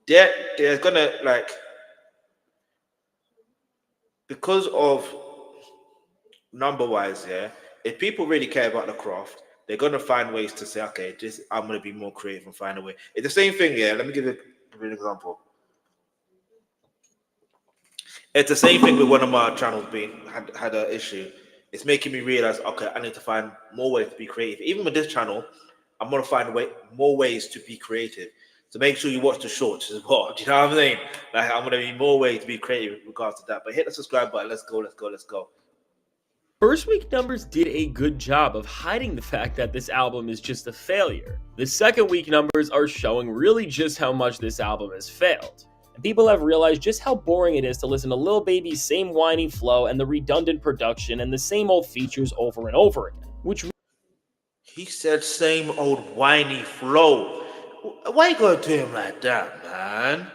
they're going to like, because of number wise, yeah, if people really care about the craft, they're going to find ways to say, okay, I'm going to be more creative and find a way. It's the same thing, yeah. Let me give you an example. It's the same thing with one of my channels had an issue. It's making me realize, okay, I need to find more ways to be creative. Even with this channel, I'm gonna find more ways to be creative. So make sure you watch the shorts as well. Do you know what I'm saying? Like, I'm gonna be more ways to be creative in regards to that. But hit the subscribe button. Let's go. First week numbers did a good job of hiding the fact that this album is just a failure. The second week numbers are showing really just how much this album has failed. And people have realized just how boring it is to listen to Lil Baby's same whiny flow and the redundant production and the same old features over and over again. Which he said same old whiny flow. Why you gonna do him like that, man?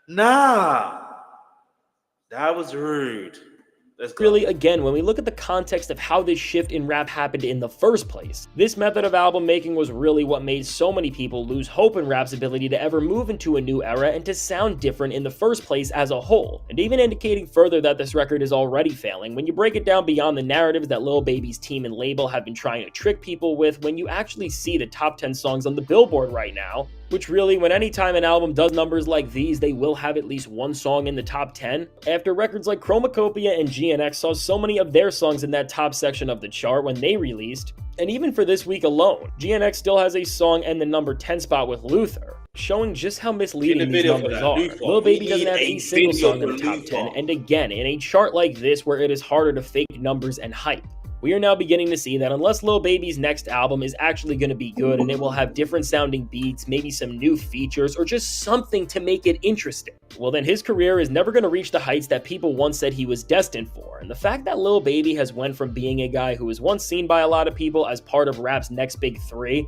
Nah. That was rude. Really, again, when we look at the context of how this shift in rap happened in the first place, this method of album making was really what made so many people lose hope in rap's ability to ever move into a new era and to sound different in the first place as a whole, and even indicating further that this record is already failing when you break it down beyond the narratives that Lil Baby's team and label have been trying to trick people with. When you actually see the top 10 songs on the Billboard right now, which really, when any time an album does numbers like these, they will have at least one song in the top 10. After records like Chromacopia and GNX saw so many of their songs in that top section of the chart when they released, and even for this week alone, GNX still has a song in the number 10 spot with Luther, showing just how misleading these numbers are. Lil Baby doesn't have a single song in the top 10, and again, in a chart like this where it is harder to fake numbers and hype, we are now beginning to see that unless Lil Baby's next album is actually going to be good and it will have different sounding beats, maybe some new features, or just something to make it interesting, well then his career is never going to reach the heights that people once said he was destined for. And the fact that Lil Baby has went from being a guy who was once seen by a lot of people as part of rap's next big three.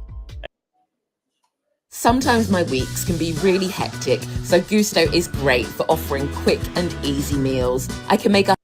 Sometimes my weeks can be really hectic, so Gusto is great for offering quick and easy meals. I can make a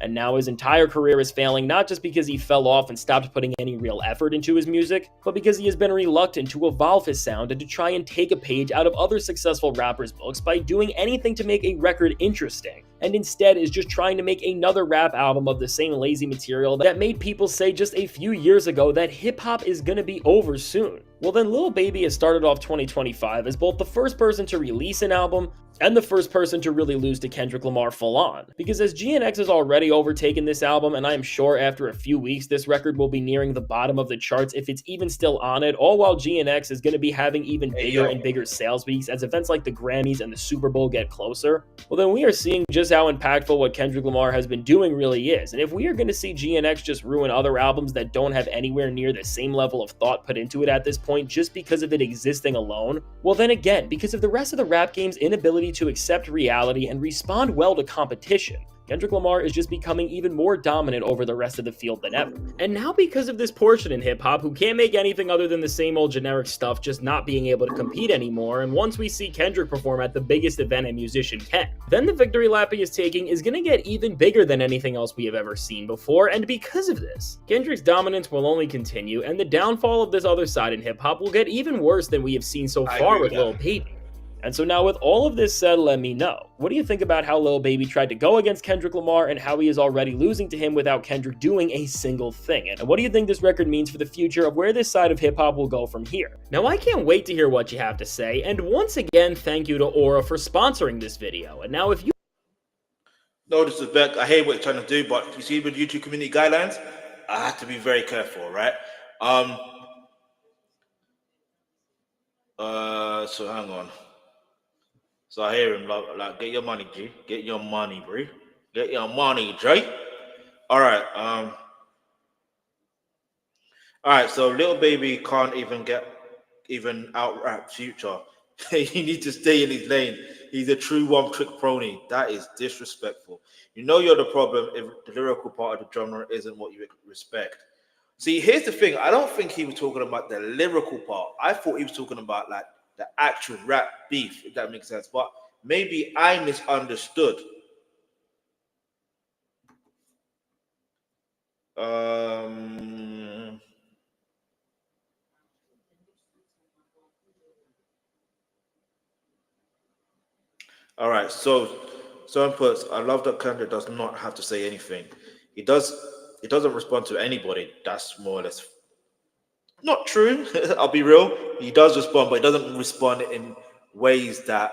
And now his entire career is failing, not just because he fell off and stopped putting any real effort into his music, but because he has been reluctant to evolve his sound and to try and take a page out of other successful rappers' books by doing anything to make a record interesting, and instead is just trying to make another rap album of the same lazy material that made people say just a few years ago that hip-hop is gonna be over soon. Well then, Lil Baby has started off 2025 as both the first person to release an album and the first person to really lose to Kendrick Lamar full on. Because as GNX has already overtaken this album, and I am sure after a few weeks this record will be nearing the bottom of the charts if it's even still on it, all while GNX is going to be having even bigger and bigger sales weeks as events like the Grammys and the Super Bowl get closer, well then we are seeing just how impactful what Kendrick Lamar has been doing really is. And if we are going to see GNX just ruin other albums that don't have anywhere near the same level of thought put into it at this point just because of it existing alone, well then again, because of the rest of the rap game's inability to accept reality and respond well to competition, Kendrick Lamar is just becoming even more dominant over the rest of the field than ever. And now because of this portion in hip-hop who can't make anything other than the same old generic stuff, just not being able to compete anymore, and once we see Kendrick perform at the biggest event a musician can, then the victory lap he is taking is gonna get even bigger than anything else we have ever seen before, and because of this, Kendrick's dominance will only continue, and the downfall of this other side in hip-hop will get even worse than we have seen so far with Lil Baby. And so now with all of this said, let me know, what do you think about how Lil Baby tried to go against Kendrick Lamar and how he is already losing to him without Kendrick doing a single thing? And what do you think this record means for the future of where this side of hip-hop will go from here? Now I can't wait to hear what you have to say, and once again, thank you to Aura for sponsoring this video. And now if you... No disrespect, I hear what you're trying to do, but you see with YouTube community guidelines, I have to be very careful, right? So hang on. So I hear him like, get your money, G. Get your money, bro. Get your money, Dre. All right, so Lil Baby can't even out-rap Future. He needs to stay in his lane. He's a true one-trick pony. That is disrespectful. You know you're the problem if the lyrical part of the genre isn't what you respect. See, here's the thing. I don't think he was talking about the lyrical part. I thought he was talking about like the actual rap beef, if that makes sense. But maybe I misunderstood. All right, so someone puts, I love that Kendrick does not have to say anything. He doesn't respond to anybody. That's more or less not true. I'll be real. He does respond, but he doesn't respond in ways that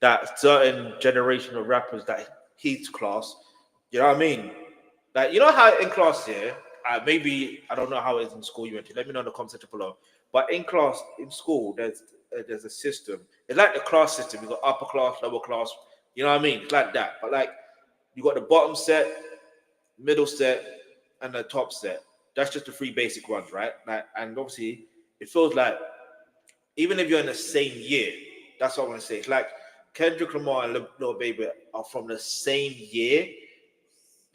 that certain generation of rappers that he's class. You know what I mean? Like, you know how in class here, maybe I don't know how it is in school you went to. Let me know in the comment section below. But in class, in school, there's a system. It's like the class system. You got upper class, lower class. You know what I mean? It's like that. But like, you got the bottom set, middle set, and the top set. That's just the three basic ones, right? Like, and obviously, it feels like even if you're in the same year, that's what I want to say. It's like Kendrick Lamar and Lil Baby are from the same year.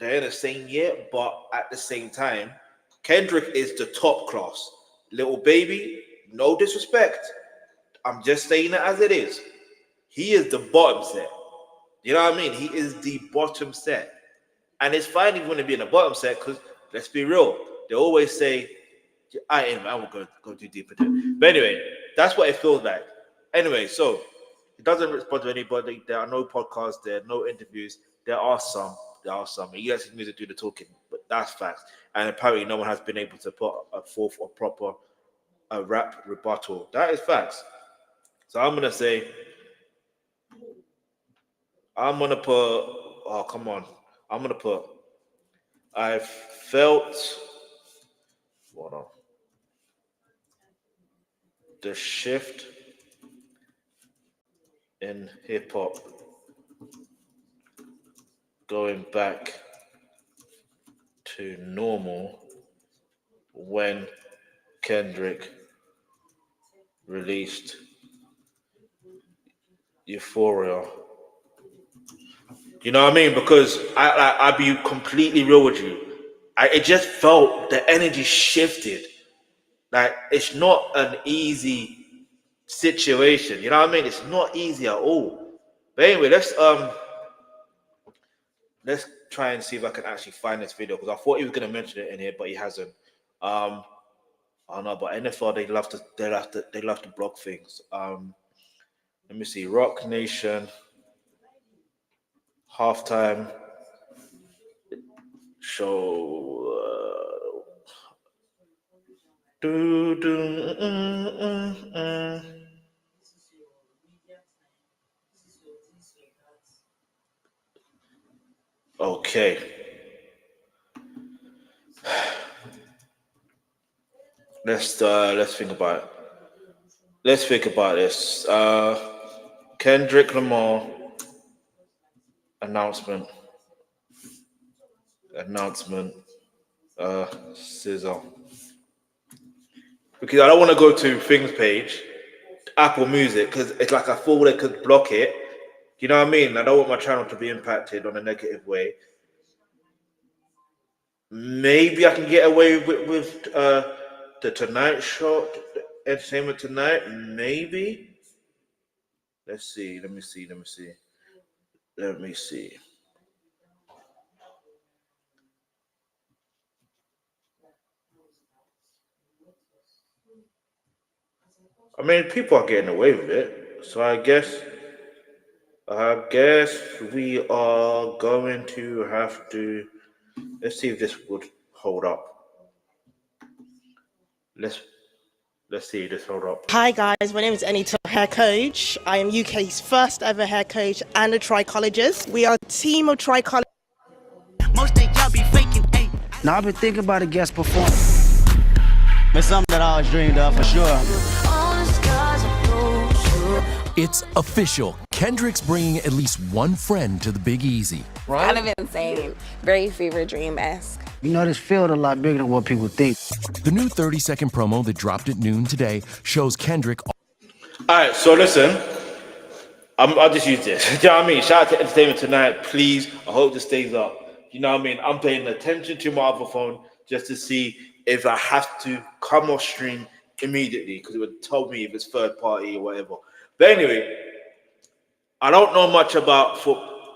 They're in the same year, but at the same time, Kendrick is the top class. Lil Baby, no disrespect, I'm just saying it as it is. He is the bottom set. You know what I mean? He is the bottom set. And it's fine if you want to be in the bottom set, because let's be real. They always say, I won't go too deep into it. But anyway, that's what it feels like. Anyway, so he doesn't respond to anybody. There are no podcasts. There are no interviews. There are some. He lets his music do the talking, but that's facts. And apparently no one has been able to put forth a proper rap rebuttal. That is facts. So I'm going to say, I'm going to put, I felt, hold on, the shift in hip hop going back to normal when Kendrick released Euphoria. You know what I mean? Because I'll be completely real with you. It just felt the energy shifted. Like, it's not an easy situation. You know what I mean? It's not easy at all. But anyway, let's try and see if I can actually find this video, because I thought he was going to mention it in here, but he hasn't. I don't know, but NFL, they love to block things. Let me see. Rock Nation halftime show. Okay. Let's think about it. Let's think about this. Kendrick Lamar announcement. Scissor. Because I don't want to go to Things page, Apple Music, because it's like I thought they could block it. You know what I mean? I don't want my channel to be impacted on a negative way. Maybe I can get away with the Tonight Show, Entertainment Tonight. Maybe. Let's see. Let me see. I mean, people are getting away with it, so I guess we are going to have to. Let's see if this would hold up. Let's see if this hold up. Hi guys, my name is Anita, hair coach. I am UK's first ever hair coach and a trichologist. We are a team of trichologists. Most of y'all be faking, ayy. Now I've been thinking about a guest performance. It's something that I always dreamed of, for sure. It's official. Kendrick's bringing at least one friend to the Big Easy. Right? Kind of insane. Very fever dream-esque. You know, this field a lot bigger than what people think. The new 30-second promo that dropped at noon today shows Kendrick. All right, so listen. I'll just use this. Do you know what I mean? Shout out to Entertainment Tonight, please. I hope this stays up. You know what I mean? I'm paying attention to my other phone just to see if I have to come off stream immediately, because it would tell me if it's third party or whatever. But anyway, I don't know much about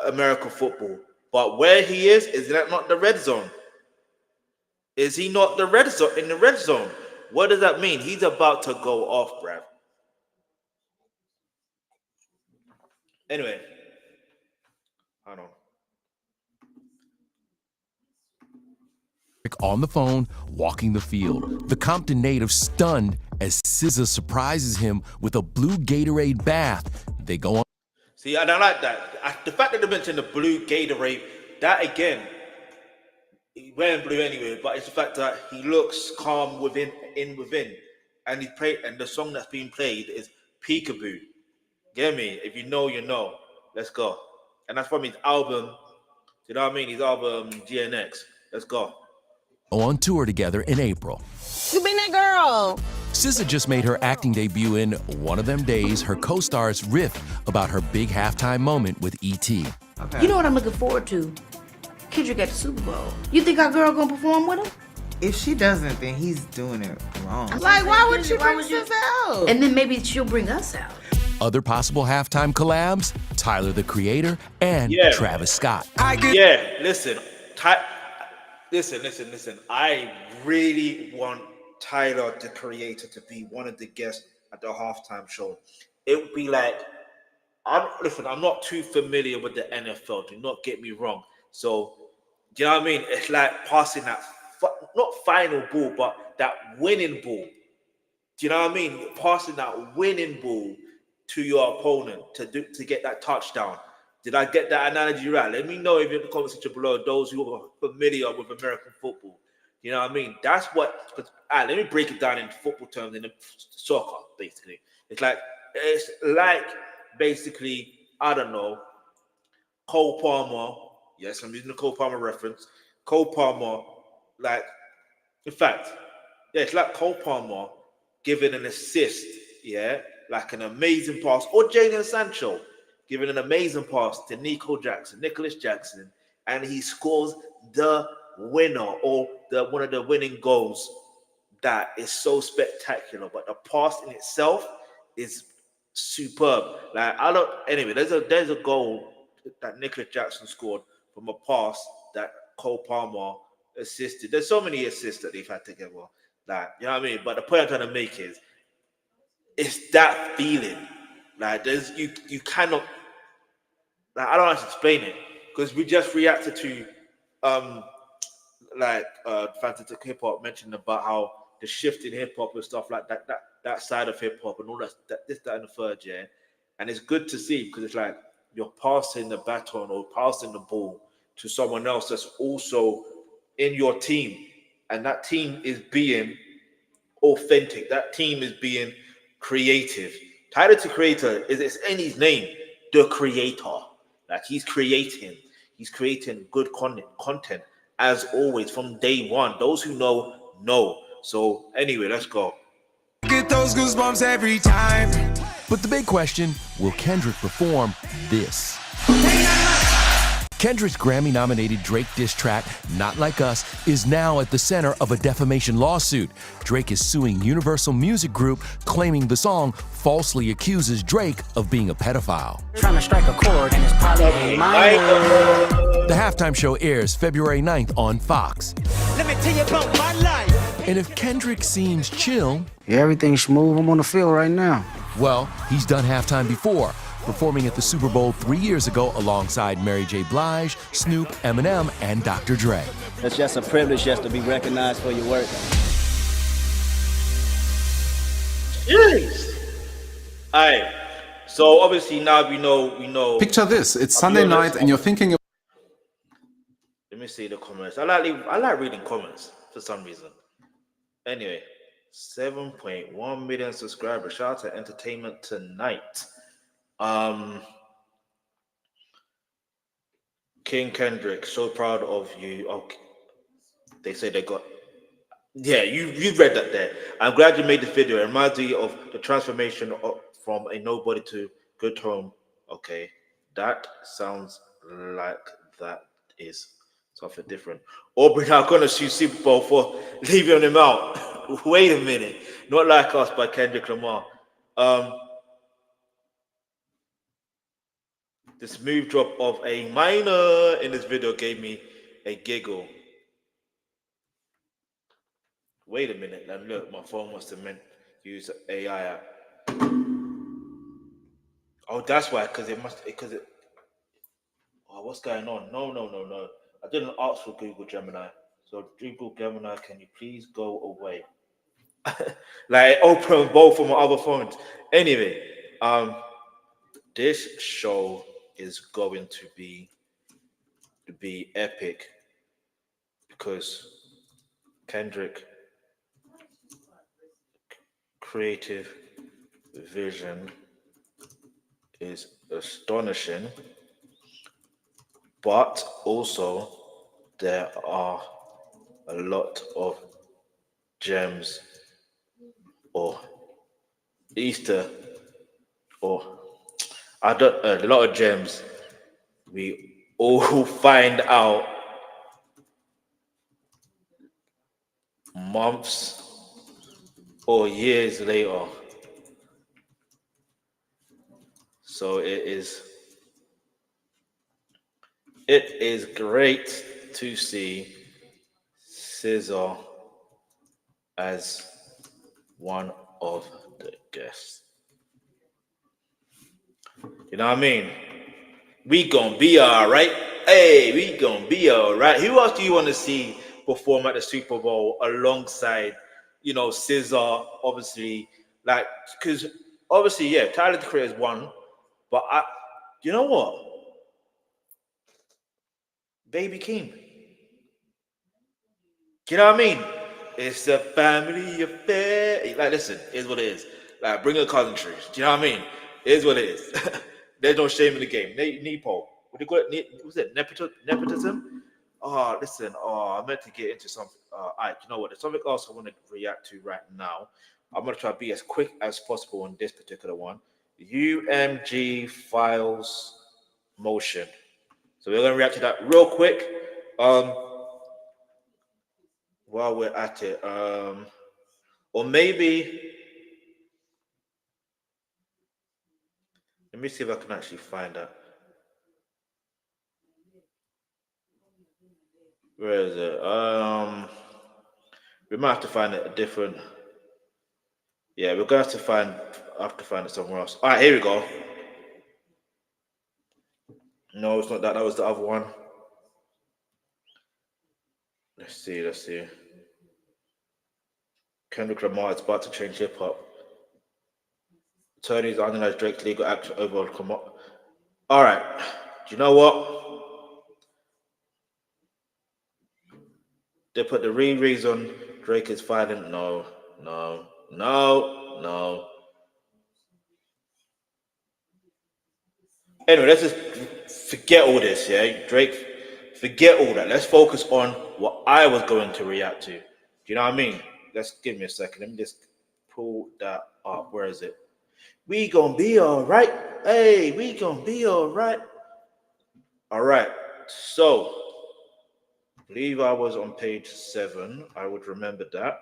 American football, but where he is that not the red zone? Is he not the red zone in the red zone? What does that mean? He's about to go off, bruv. Anyway, hold on. On the phone, walking the field. The Compton native stunned as SZA surprises him with a blue Gatorade bath. They go on. See, I don't like that. The fact that they mentioned the blue Gatorade, that again, he wearing blue anyway, but it's the fact that he looks calm within, and he played, and the song that's being played is Peekaboo. Get me? If you know, you know. Let's go. And that's from his album. You know what I mean? His album GNX. Let's go. On tour together in April. You been that girl. SZA just made her acting debut in One of Them Days. Her co-stars riff about her big halftime moment with E.T. Okay. You know what I'm looking forward to? Kendrick at the Super Bowl. You think our girl gonna perform with him? If she doesn't, then he's doing it wrong. Like, why would she bring us out? And then maybe she'll bring us out. Other possible halftime collabs, Tyler, the Creator, and Travis Scott. Listen. Listen. I really want Tyler, the Creator, to be one of the guests at the halftime show. It would be like, I'm not too familiar with the NFL. Do not get me wrong. So, do you know what I mean? It's like passing that, not final ball, but that winning ball. Do you know what I mean? Passing that winning ball to your opponent to get that touchdown. Did I get that analogy right? Let me know if you're in the comment section below, those who are familiar with American football. You know what I mean? That's what, let me break it down in football terms, in the soccer, basically. It's like basically, I don't know, Cole Palmer. Yes, I'm using the Cole Palmer reference. Cole Palmer, it's like Cole Palmer giving an assist, like an amazing pass, or Jadon Sancho giving an amazing pass to Nicholas Jackson, and he scores the winner or one of the winning goals. That is so spectacular, but the pass in itself is superb. There's a goal that Nicholas Jackson scored from a pass that Cole Palmer assisted. There's so many assists that they've had together. You know what I mean? But the point I'm trying to make is, it's that feeling. You cannot. I don't know how to explain it, because we just reacted to Fantastic Hip Hop mentioned about how the shift in hip hop and stuff like that side of hip hop and all that and the third, and it's good to see, because it's like you're passing the baton or passing the ball to someone else that's also in your team, and that team is being authentic. That team is being creative. Tyler, the Creator, it's in his name, the Creator. Like, he's creating good content as always from day one. Those who know. So anyway, let's go. Get those goosebumps every time. But the big question, will Kendrick perform this? Kendrick's Grammy-nominated Drake diss track, Not Like Us, is now at the center of a defamation lawsuit. Drake is suing Universal Music Group, claiming the song falsely accuses Drake of being a pedophile. Trying to strike a chord and it's probably minor. The halftime show airs February 9th on Fox. Let me tell you about my life. And if Kendrick seems chill... Yeah, everything's smooth. I'm on the field right now. Well, he's done halftime before, performing at the Super Bowl 3 years ago alongside Mary J. Blige, Snoop, Eminem, and Dr. Dre. It's just a privilege just to be recognized for your work. Jeez. All right. So obviously now we know. Picture this: it's Sunday night, and you're thinking. Let me see the comments. I like reading comments for some reason. Anyway, 7.1 million subscribers. Shout out to Entertainment Tonight. King Kendrick, so proud of you. Okay. They say they got. Yeah, you read that there. I'm glad you made this video. It reminds me of the transformation from a nobody to good home. Okay, that sounds like that is something different. Aubrey now gonna sue Super Bowl for leaving him out. Wait a minute. Not Like Us by Kendrick Lamar. The smooth drop of a minor in this video gave me a giggle. Wait a minute, and look, my phone must have meant use AI app. Oh, that's why, because it. Oh, what's going on? No. I didn't ask for Google Gemini. So Google Gemini, can you please go away? Like open both of my other phones. Anyway, this show is going to be epic because Kendrick creative vision is astonishing, but also there are a lot of gems or Easter or I don't a lot of gems we all find out months or years later. So it is great to see Scissor as one of the guests. You know what I mean? We gonna be all right. Hey, we gonna be all right. Who else do you want to see perform at the Super Bowl alongside, Scissor? Obviously, like, because obviously, yeah, Tyler the Creator is one, but you know what? Baby King. You know what I mean? It's a family affair. Like, listen, here's what it is. Like, bring a country. Do you know what I mean? Here's what it is. There's no shame in the game. Nepo. What do you call it? Was it nepotism? Oh, listen. Oh, I meant to get into something. All right, you know what? There's something else I want to react to right now. I'm going to try to be as quick as possible on this particular one. UMG files motion. So we're going to react to that real quick. While we're at it, or maybe let me see if I can actually find that. Where is it? We might have to find it a different. Yeah, we're gonna have to find it somewhere else. All right, here we go. No, it's not that. That was the other one. Let's see. Kendrick Lamar is about to change hip hop. Attorneys analyze Drake's legal action over Lamar. All right. Do you know what? They put the reason Drake is filing. No. Anyway, let's just forget all this, yeah? Drake, forget all that. Let's focus on what I was going to react to. Do you know what I mean? Let's give me a second. Let me just pull that up. Where is it? We gonna be all right. Hey, we gonna be all right. All right. So, I believe I was on page 7. I would remember that.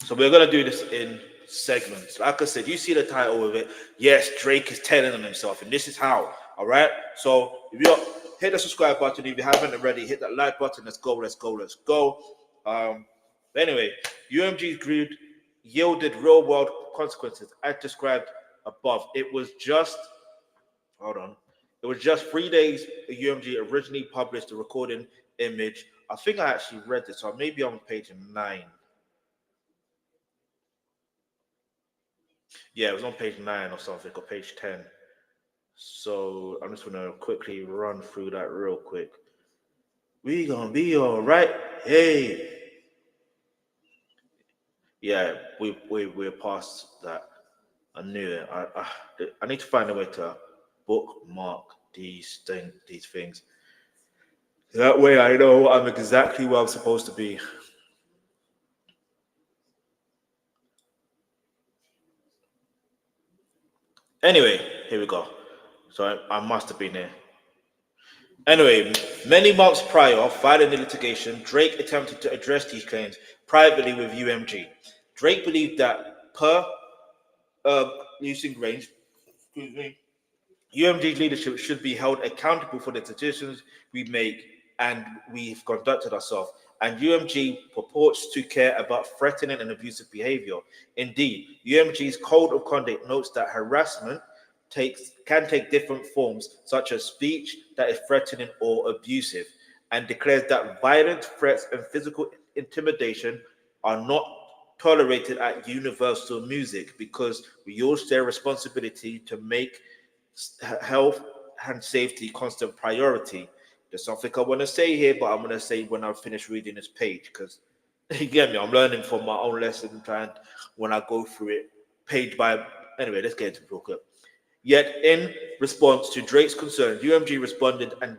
So we're gonna do this in segments. Like I said, you see the title of it. Yes, Drake is telling on himself, and this is how. All right. So if you hit the subscribe button, if you haven't already, hit that like button. Let's go. Anyway, UMG's greed yielded real world consequences as described above. It was just 3 days UMG originally published the recording image. I think I actually read this, so maybe on page 9. Yeah, it was on page 9 or something, or page 10. So I'm just gonna quickly run through that real quick. We gonna be all right. Hey. Yeah, we're past that. I knew it. I need to find a way to bookmark these things. That way I know I'm exactly where I'm supposed to be. Anyway, here we go. So I must have been here. Anyway, many months prior, filing the litigation, Drake attempted to address these claims privately with UMG. Drake believed that per using range, UMG's leadership should be held accountable for the decisions we make and we've conducted ourselves. and UMG purports to care about threatening and abusive behavior. Indeed, UMG's code of conduct notes that harassment can take different forms, such as speech that is threatening or abusive, and declares that violent threats and physical intimidation are not tolerated at Universal Music, because we all share responsibility to make health and safety constant priority. There's something I want to say here, but I'm going to say when I finish reading this page, because you get me, I'm learning from my own lesson, and when I go through it page by. Anyway, let's get into the book. Yet, in response to Drake's concerns, UMG responded, and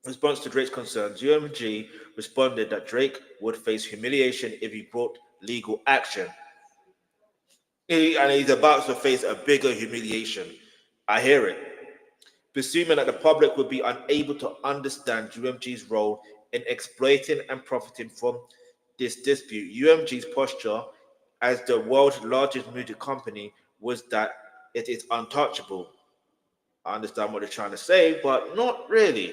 UMG responded that Drake would face humiliation if he brought legal action. And he's about to face a bigger humiliation. I hear it. Presuming that the public would be unable to understand UMG's role in exploiting and profiting from this dispute, UMG's posture as the world's largest music company was that it is untouchable. I understand what they're trying to say, but not really.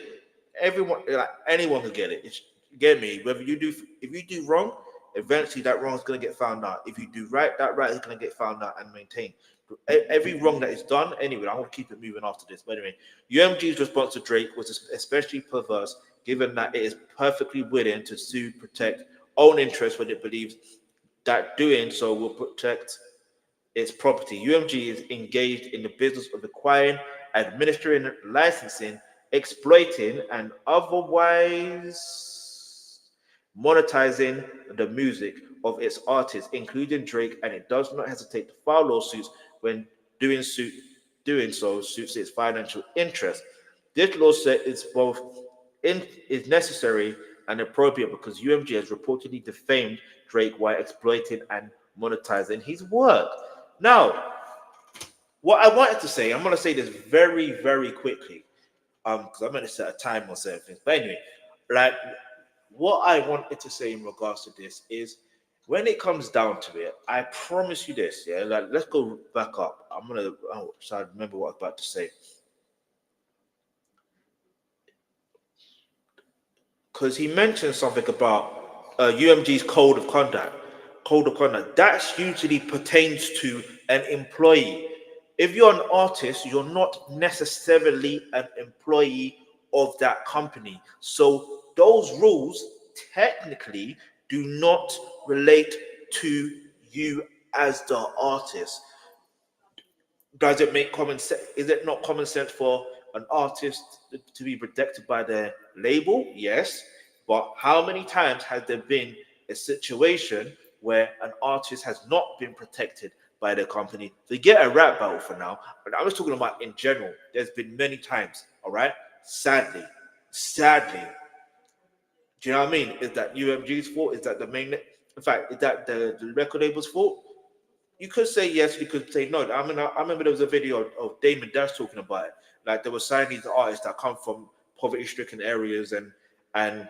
Anyone can get it. You get me? If you do wrong, eventually that wrong is going to get found out. If you do right, that right is going to get found out and maintained. Every wrong that is done, anyway, I'm going to keep it moving after this. But anyway, UMG's response to Drake was especially perverse, given that it is perfectly willing to sue, protect own interests when it believes that doing so will protect its property. UMG is engaged in the business of acquiring, administering, licensing, exploiting, and otherwise monetizing the music of its artists, including Drake, and it does not hesitate to file lawsuits when doing so suits its financial interest. This lawsuit is is necessary and appropriate because UMG has reportedly defamed Drake while exploiting and monetizing his work. Now, what I wanted to say, I'm going to say this very, very quickly, because I'm going to set a time on certain things. But anyway, what I wanted to say in regards to this is, when it comes down to it, I promise you this, yeah. Let's go back up. So I remember what I was about to say, because he mentioned something about UMG's code of conduct. That usually pertains to an employee. If you're an artist, you're not necessarily an employee of that company. So those rules technically do not relate to you as the artist. Does it make common sense? Is it not common sense for an artist to be protected by their label? Yes. But how many times has there been a situation where an artist has not been protected by their company? Forget a rap battle for now, but I was talking about in general. There's been many times, all right? Sadly. Do you know what I mean? Is that UMG's fault? Is that the main? In fact, is that the record label's fault? You could say yes, you could say no. I remember there was a video of Damon Dash talking about it. Like, they were signing these artists that come from poverty-stricken areas and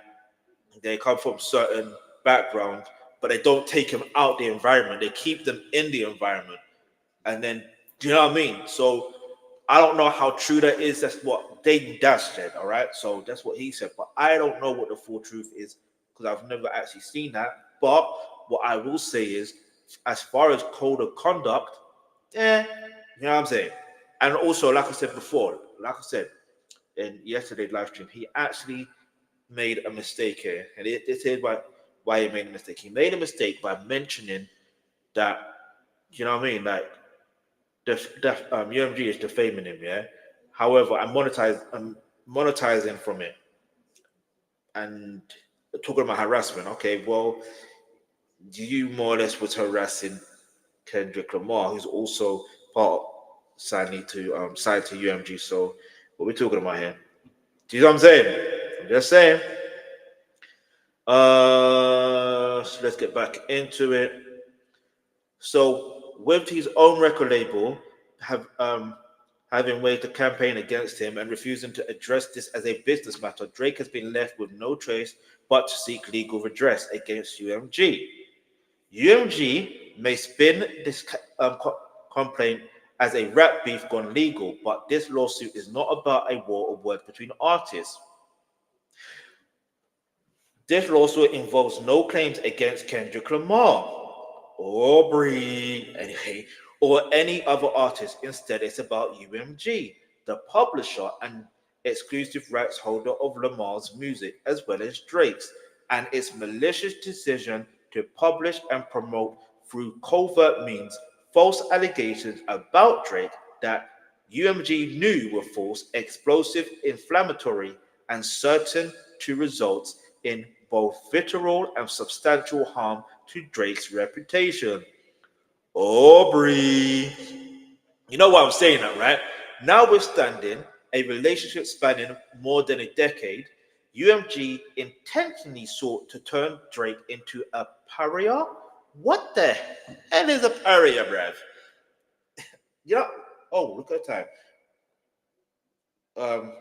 they come from certain backgrounds, but they don't take them out the environment. They keep them in the environment. And then, do you know what I mean? So I don't know how true that is. That's what Damon Dash said, all right? So that's what he said. But I don't know what the full truth is because I've never actually seen that. But what I will say is, as far as code of conduct, you know what I'm saying? And also, like I said before, in yesterday's live stream, he actually made a mistake here. And it is why he made a mistake. He made a mistake by mentioning that, you know what I mean? Like, UMG is defaming him, yeah? However, I'm monetizing from it. And talking about harassment, okay, well, you more or less was harassing Kendrick Lamar, who's also signed to UMG. So what are we talking about here? Do you know what I'm saying? I'm just saying. So let's get back into it. So with his own record label having waged a campaign against him and refusing to address this as a business matter, Drake has been left with no choice but to seek legal redress against UMG. UMG may spin this complaint as a rap beef gone legal, but this lawsuit is not about a war of words between artists. This lawsuit involves no claims against Kendrick Lamar, Aubrey, anyway, or any other artist. Instead, it's about UMG, the publisher and exclusive rights holder of Lamar's music, as well as Drake's, and its malicious decision to publish and promote through covert means false allegations about Drake that UMG knew were false, explosive, inflammatory, and certain to result in both literal and substantial harm to Drake's reputation. Aubrey. You know why I'm saying that, right? Notwithstanding a relationship spanning more than a decade, UMG intentionally sought to turn Drake into a pariah. What the hell is a pariah, bruv? Yeah. Oh, look at the time.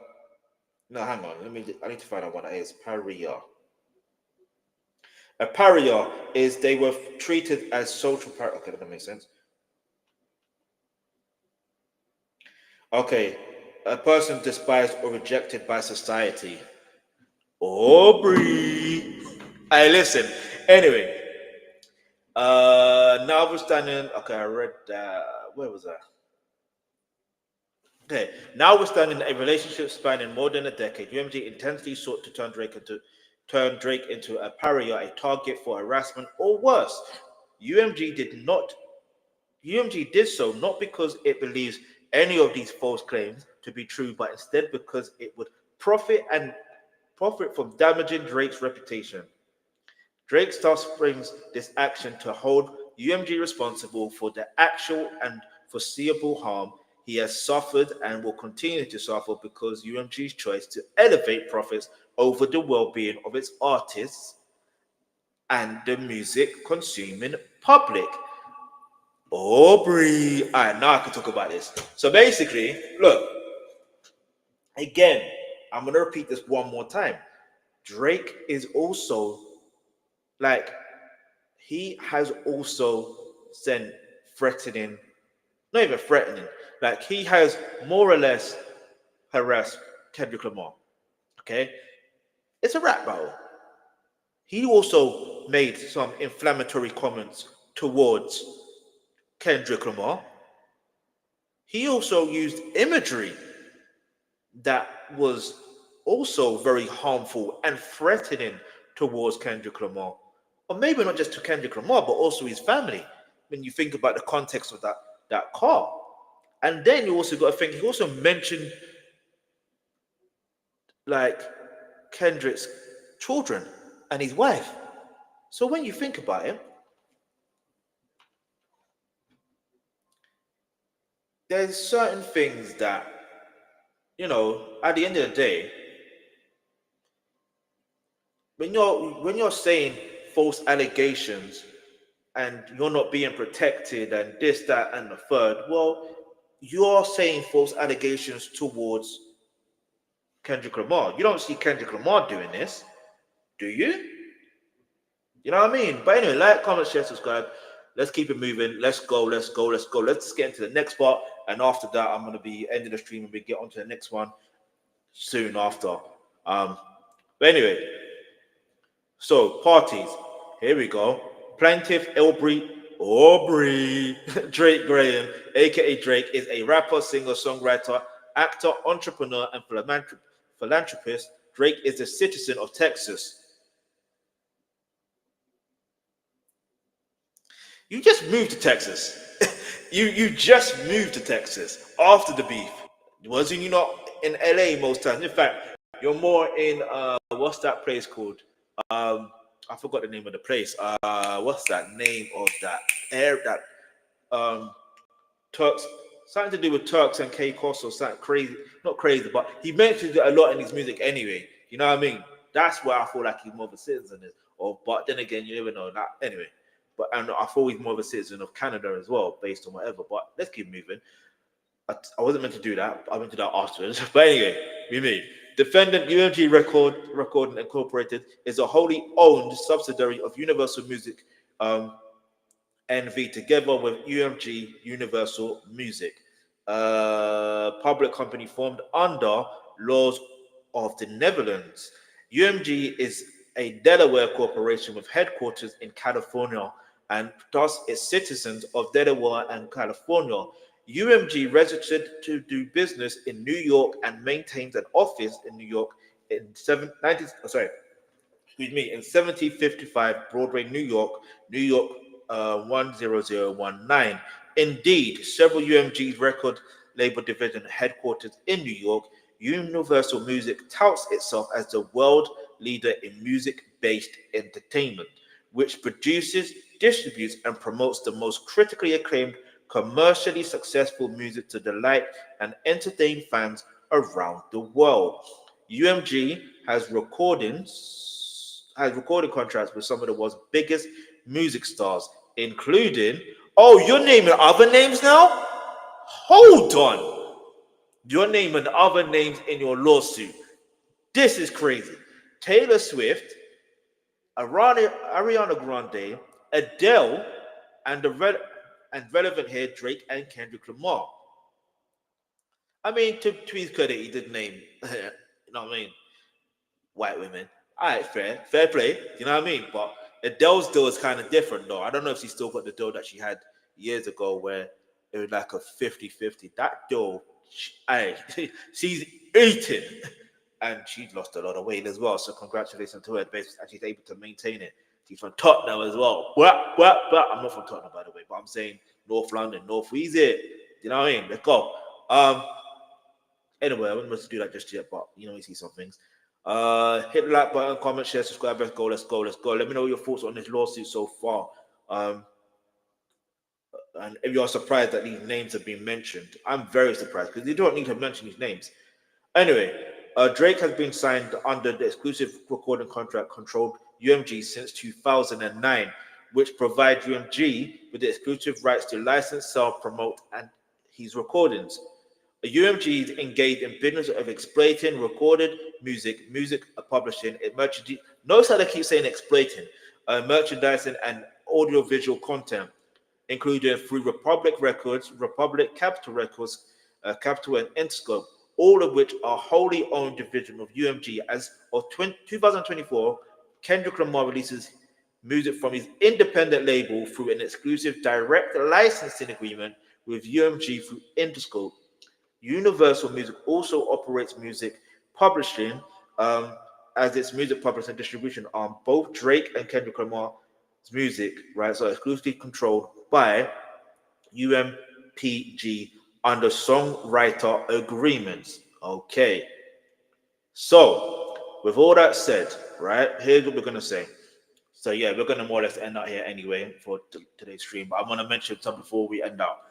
No, hang on. I need to find out what that is. Pariah. A pariah is they were treated as social pariah. Okay, that makes sense. Okay, a person despised or rejected by society. Aubrey. Hey, listen. Anyway, notwithstanding. Okay, I read that. Where was that? Okay, notwithstanding a relationship spanning more than a decade, UMG intentionally sought to turn Drake into a pariah, a target for harassment or worse. UMG did so not because it believes any of these false claims to be true, but instead because it would profit from damaging Drake's reputation. Drake thus brings this action to hold UMG responsible for the actual and foreseeable harm he has suffered and will continue to suffer because UMG's choice to elevate profits over the well-being of its artists and the music consuming public. Aubrey. All right, now I can talk about this. So basically, look, again, I'm going to repeat this one more time. Drake is also, like, he has also sent threatening, not even threatening, like, he has more or less harassed Kendrick Lamar. Okay? It's a rap battle. He also made some inflammatory comments towards Kendrick Lamar. He also used imagery that was also very harmful and threatening towards Kendrick Lamar. Or maybe not just to Kendrick Lamar, but also his family. When you think about the context of that car. And then you also got to think, he also mentioned, like, Kendrick's children and his wife. So when you think about it, there's certain things that, you know, at the end of the day, when you're saying false allegations and you're not being protected and this, that, and the third, well, you're saying false allegations towards Kendrick Lamar. You don't see Kendrick Lamar doing this, do you? You know what I mean? But anyway, like, comment, share, subscribe. Let's keep it moving. Let's go. Let's just get into the next part. And after that, I'm going to be ending the stream and we get on to the next one soon after. But anyway, so parties. Here we go. Plaintiff Aubrey Drake Graham, aka Drake, is a rapper, singer, songwriter, actor, entrepreneur, and philanthropist. Drake is a citizen of Texas. You just moved to Texas. you just moved to Texas after the beef. Wasn't you not in LA most times? In fact, you're more in what's that place called? I forgot the name of the place. What's that name of that Turks? Something to do with Turks and Caicos or something crazy. Not crazy, but he mentions it a lot in his music anyway. You know what I mean? That's where I feel like he's more of a citizen is. But then again, you never know. That anyway. But I thought he's more of a citizen of Canada as well, based on whatever. But let's keep moving. I wasn't meant to do that. I meant to do that afterwards. But anyway, we move. Defendant UMG Recording Incorporated is a wholly owned subsidiary of Universal Music NV, together with UMG Universal Music, public company formed under laws of the Netherlands. UMG is a Delaware corporation with headquarters in California and thus its citizens of Delaware and California. UMG registered to do business in New York and maintains an office in New York in 1755 Broadway, New York, 10019. Indeed, several UMG's record label division headquarters in New York, Universal Music touts itself as the world leader in music-based entertainment, which produces, distributes, and promotes the most critically acclaimed, commercially successful music to delight and entertain fans around the world. UMG has recording contracts with some of the world's biggest music stars, including, oh, you're naming other names now? Hold on. You're naming other names in your lawsuit. This is crazy. Taylor Swift, Ariana Grande, Adele, and relevant here, Drake and Kendrick Lamar. I mean, to his credit, he did name, you know what I mean, white women. All right, fair play, you know what I mean? But Adele's deal is kind of different, though. I don't know if she still got the deal that she had years ago where it was like a 50-50. That deal, she's eating. And she's lost a lot of weight as well. So congratulations to her. And she's able to maintain it. She's from Tottenham as well. I'm not from Tottenham, by the way, but I'm saying North London, North Easy. You know what I mean? Let's go. Anyway, I wasn't supposed to do that just yet, but you know, you see some things. Hit the like button, comment, share, subscribe. Let's go. Let me know your thoughts on this lawsuit so far. And if you're surprised that these names have been mentioned, I'm very surprised because you don't need to mention these names. Anyway, Drake has been signed under the exclusive recording contract controlled UMG since 2009, which provides UMG with the exclusive rights to license, sell, promote, and his recordings. UMG is engaged in business of exploiting recorded music publishing, merchandising. Notice how they keep saying exploiting, merchandising, and audiovisual content, including through Republic Records, Capitol Records, Capitol, and Interscope, all of which are wholly owned division of UMG. As of 2024, Kendrick Lamar releases music from his independent label through an exclusive direct licensing agreement with UMG through Interscope. Universal Music also operates music publishing as its music publishing and distribution arm. Both Drake and Kendrick Lamar's music rights are exclusively controlled by UMPG under songwriter agreements. Okay. So, with all that said, right, here's what we're going to say. So, yeah, we're going to more or less end out here anyway for today's stream. But I want to mention something before we end out.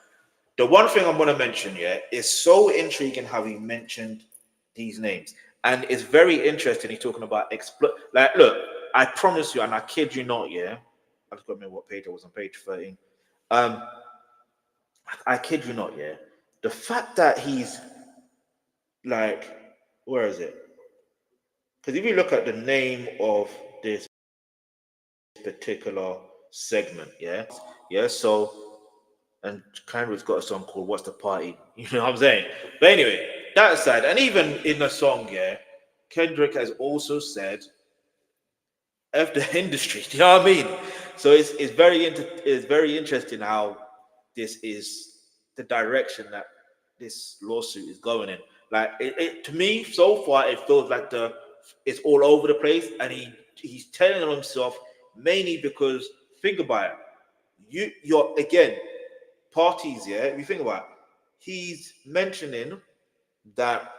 The one thing I'm going to mention, yeah, is so intriguing how he mentioned these names. And it's very interesting. He's talking about like, look, I promise you, and I kid you not, yeah. I just got to remember what page I was on, page 13. I kid you not, yeah. The fact that he's like, where is it? Because if you look at the name of this particular segment, yeah, so, and Kendrick's got a song called What's the Party? You know what I'm saying? But anyway, that aside, and even in the song, yeah, Kendrick has also said, F the industry, you know what I mean? So it's very interesting how this is the direction that this lawsuit is going in. Like it to me, so far, it feels like it's all over the place, and he's telling on himself mainly because think about it, you're again parties, yeah. If you think about it, he's mentioning that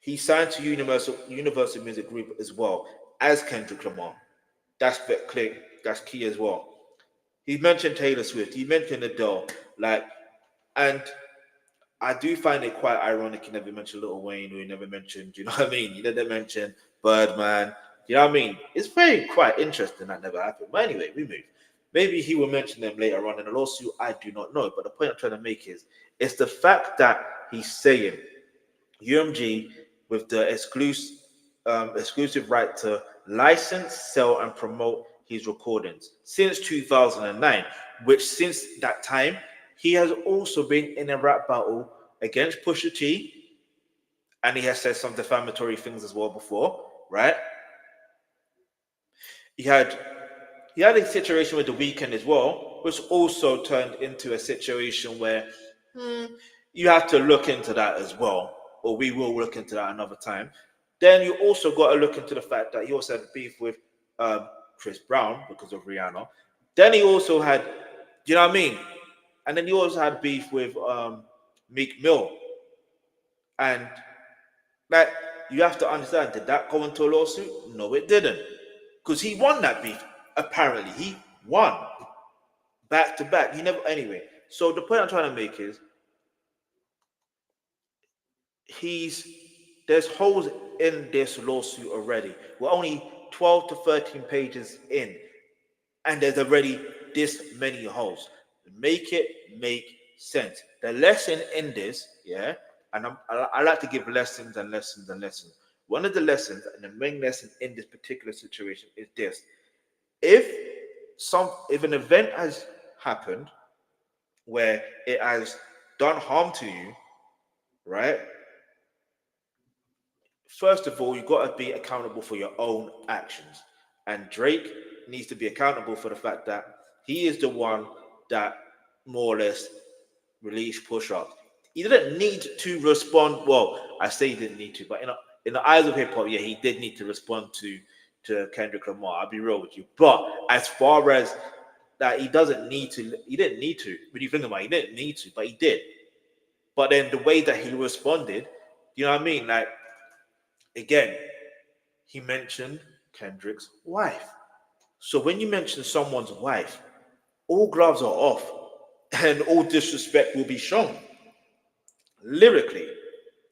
he signed to Universal Music Group as well as Kendrick Lamar. That's clear. That's key as well. He mentioned Taylor Swift. He mentioned Adele. And I do find it quite ironic he never mentioned Lil Wayne, or he never mentioned, you know what I mean? He never mentioned Birdman. You know what I mean? It's quite interesting that never happened. But anyway, we move. Maybe he will mention them later on in the lawsuit. I do not know. But the point I'm trying to make is, it's the fact that he's saying UMG with the exclusive right to license, sell, and promote his recordings since 2009, which since that time, he has also been in a rap battle against Pusha T, and he has said some defamatory things as well before, right? He had a situation with the weekend as well, which also turned into a situation where you have to look into that as well, or we will look into that another time. Then you also got to look into the fact that he also had beef with Chris Brown because of Rihanna. Then he also had, do you know what I mean? And then he also had beef with Meek Mill. And that you have to understand, did that go into a lawsuit? No, it didn't. Because he won that beef. Apparently, he won back to back. He never, anyway. So the point I'm trying to make is, there's holes in this lawsuit already. We're only 12 to 13 pages in, and there's already this many holes. Make it make sense. The lesson in this, yeah, and I like to give lessons and lessons and lessons. One of the lessons, and the main lesson in this particular situation is this: if an event has happened where it has done harm to you, right? First of all, you've got to be accountable for your own actions. And Drake needs to be accountable for the fact that he is the one that more or less released Push Up. He didn't need to respond. Well, I say he didn't need to, but in the eyes of hip hop, yeah, he did need to respond to Kendrick Lamar. I'll be real with you. But as far as that, he didn't need to. When you think about it, he didn't need to, but he did. But then the way that he responded, you know what I mean? Like, again, he mentioned Kendrick's wife. So when you mention someone's wife, all gloves are off and all disrespect will be shown lyrically.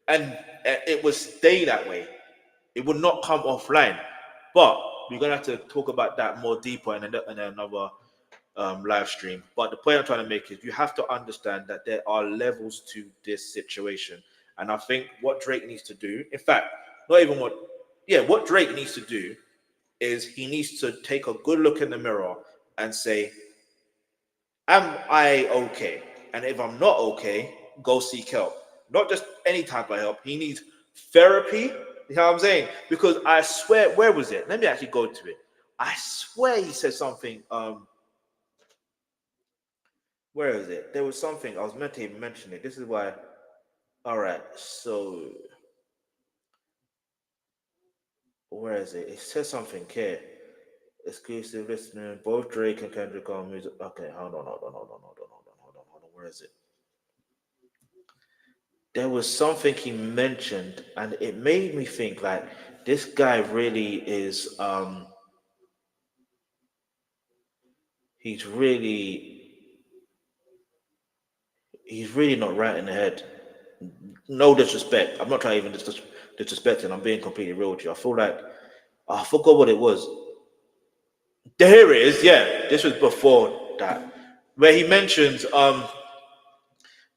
And it would stay that way. It would not come offline. But we're going to have to talk about that more deeper in another live stream. But the point I'm trying to make is you have to understand that there are levels to this situation. And I think what Drake needs to do, in fact, what Drake needs to do is he needs to take a good look in the mirror and say, am I okay? And if I'm not okay, go seek help. Not just any type of help. He needs therapy. You know what I'm saying? Because I swear, where was it? Let me actually go to it. I swear he said something. Where is it? There was something. I was meant to even mention it. This is why. All right. So where is it? It says something here. Exclusive listener. Both Drake and Kendrick on music. Okay, hold on. Where is it? There was something he mentioned, and it made me think like this guy really is he's really not right in the head. No disrespect. I'm not trying to even disrespect him. I'm being completely real with you. I feel like I forgot what it was. There it is. Yeah, this was before that, where he mentions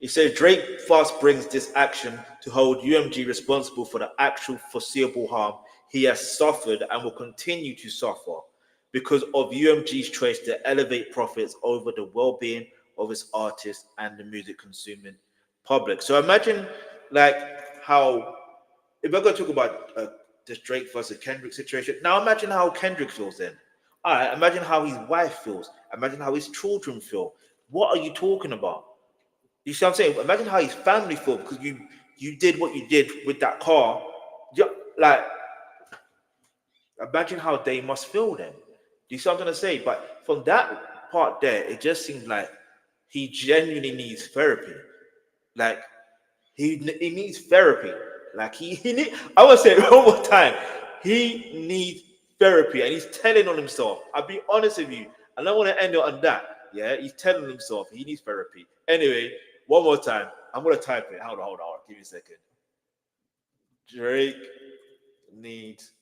he says Drake first brings this action to hold UMG responsible for the actual foreseeable harm he has suffered and will continue to suffer because of UMG's choice to elevate profits over the well-being of its artists and the music consuming public. So imagine like how, if we're going to talk about this Drake versus Kendrick situation, now imagine how Kendrick feels then. All right, imagine how his wife feels. Imagine how his children feel. What are you talking about? You see what I'm saying? Imagine how his family feel because you did what you did with that car. Like, imagine how they must feel then. Do you see what I'm trying to say? But from that part there, it just seems like he genuinely needs therapy. Like, he needs therapy. Like, he need, I want to say it one more time. He needs therapy and he's telling on himself. I'll be honest with you. I don't want to end it on that. Yeah, he's telling himself he needs therapy. Anyway, one more time. I'm going to type it. Hold on. Give me a second. Drake needs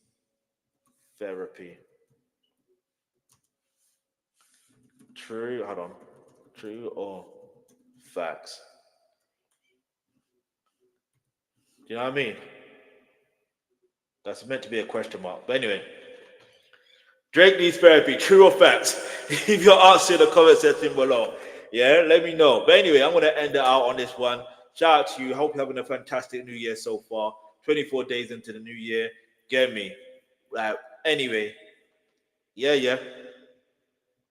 therapy. True. Hold on. True or facts? Do you know what I mean? That's meant to be a question mark. But anyway, Drake needs therapy. True or facts? Leave your answer in the comment section below. Yeah, let me know. But anyway, I'm going to end it out on this one. Shout out to you. Hope you're having a fantastic new year so far. 24 days into the new year. Get me. Anyway, Yeah.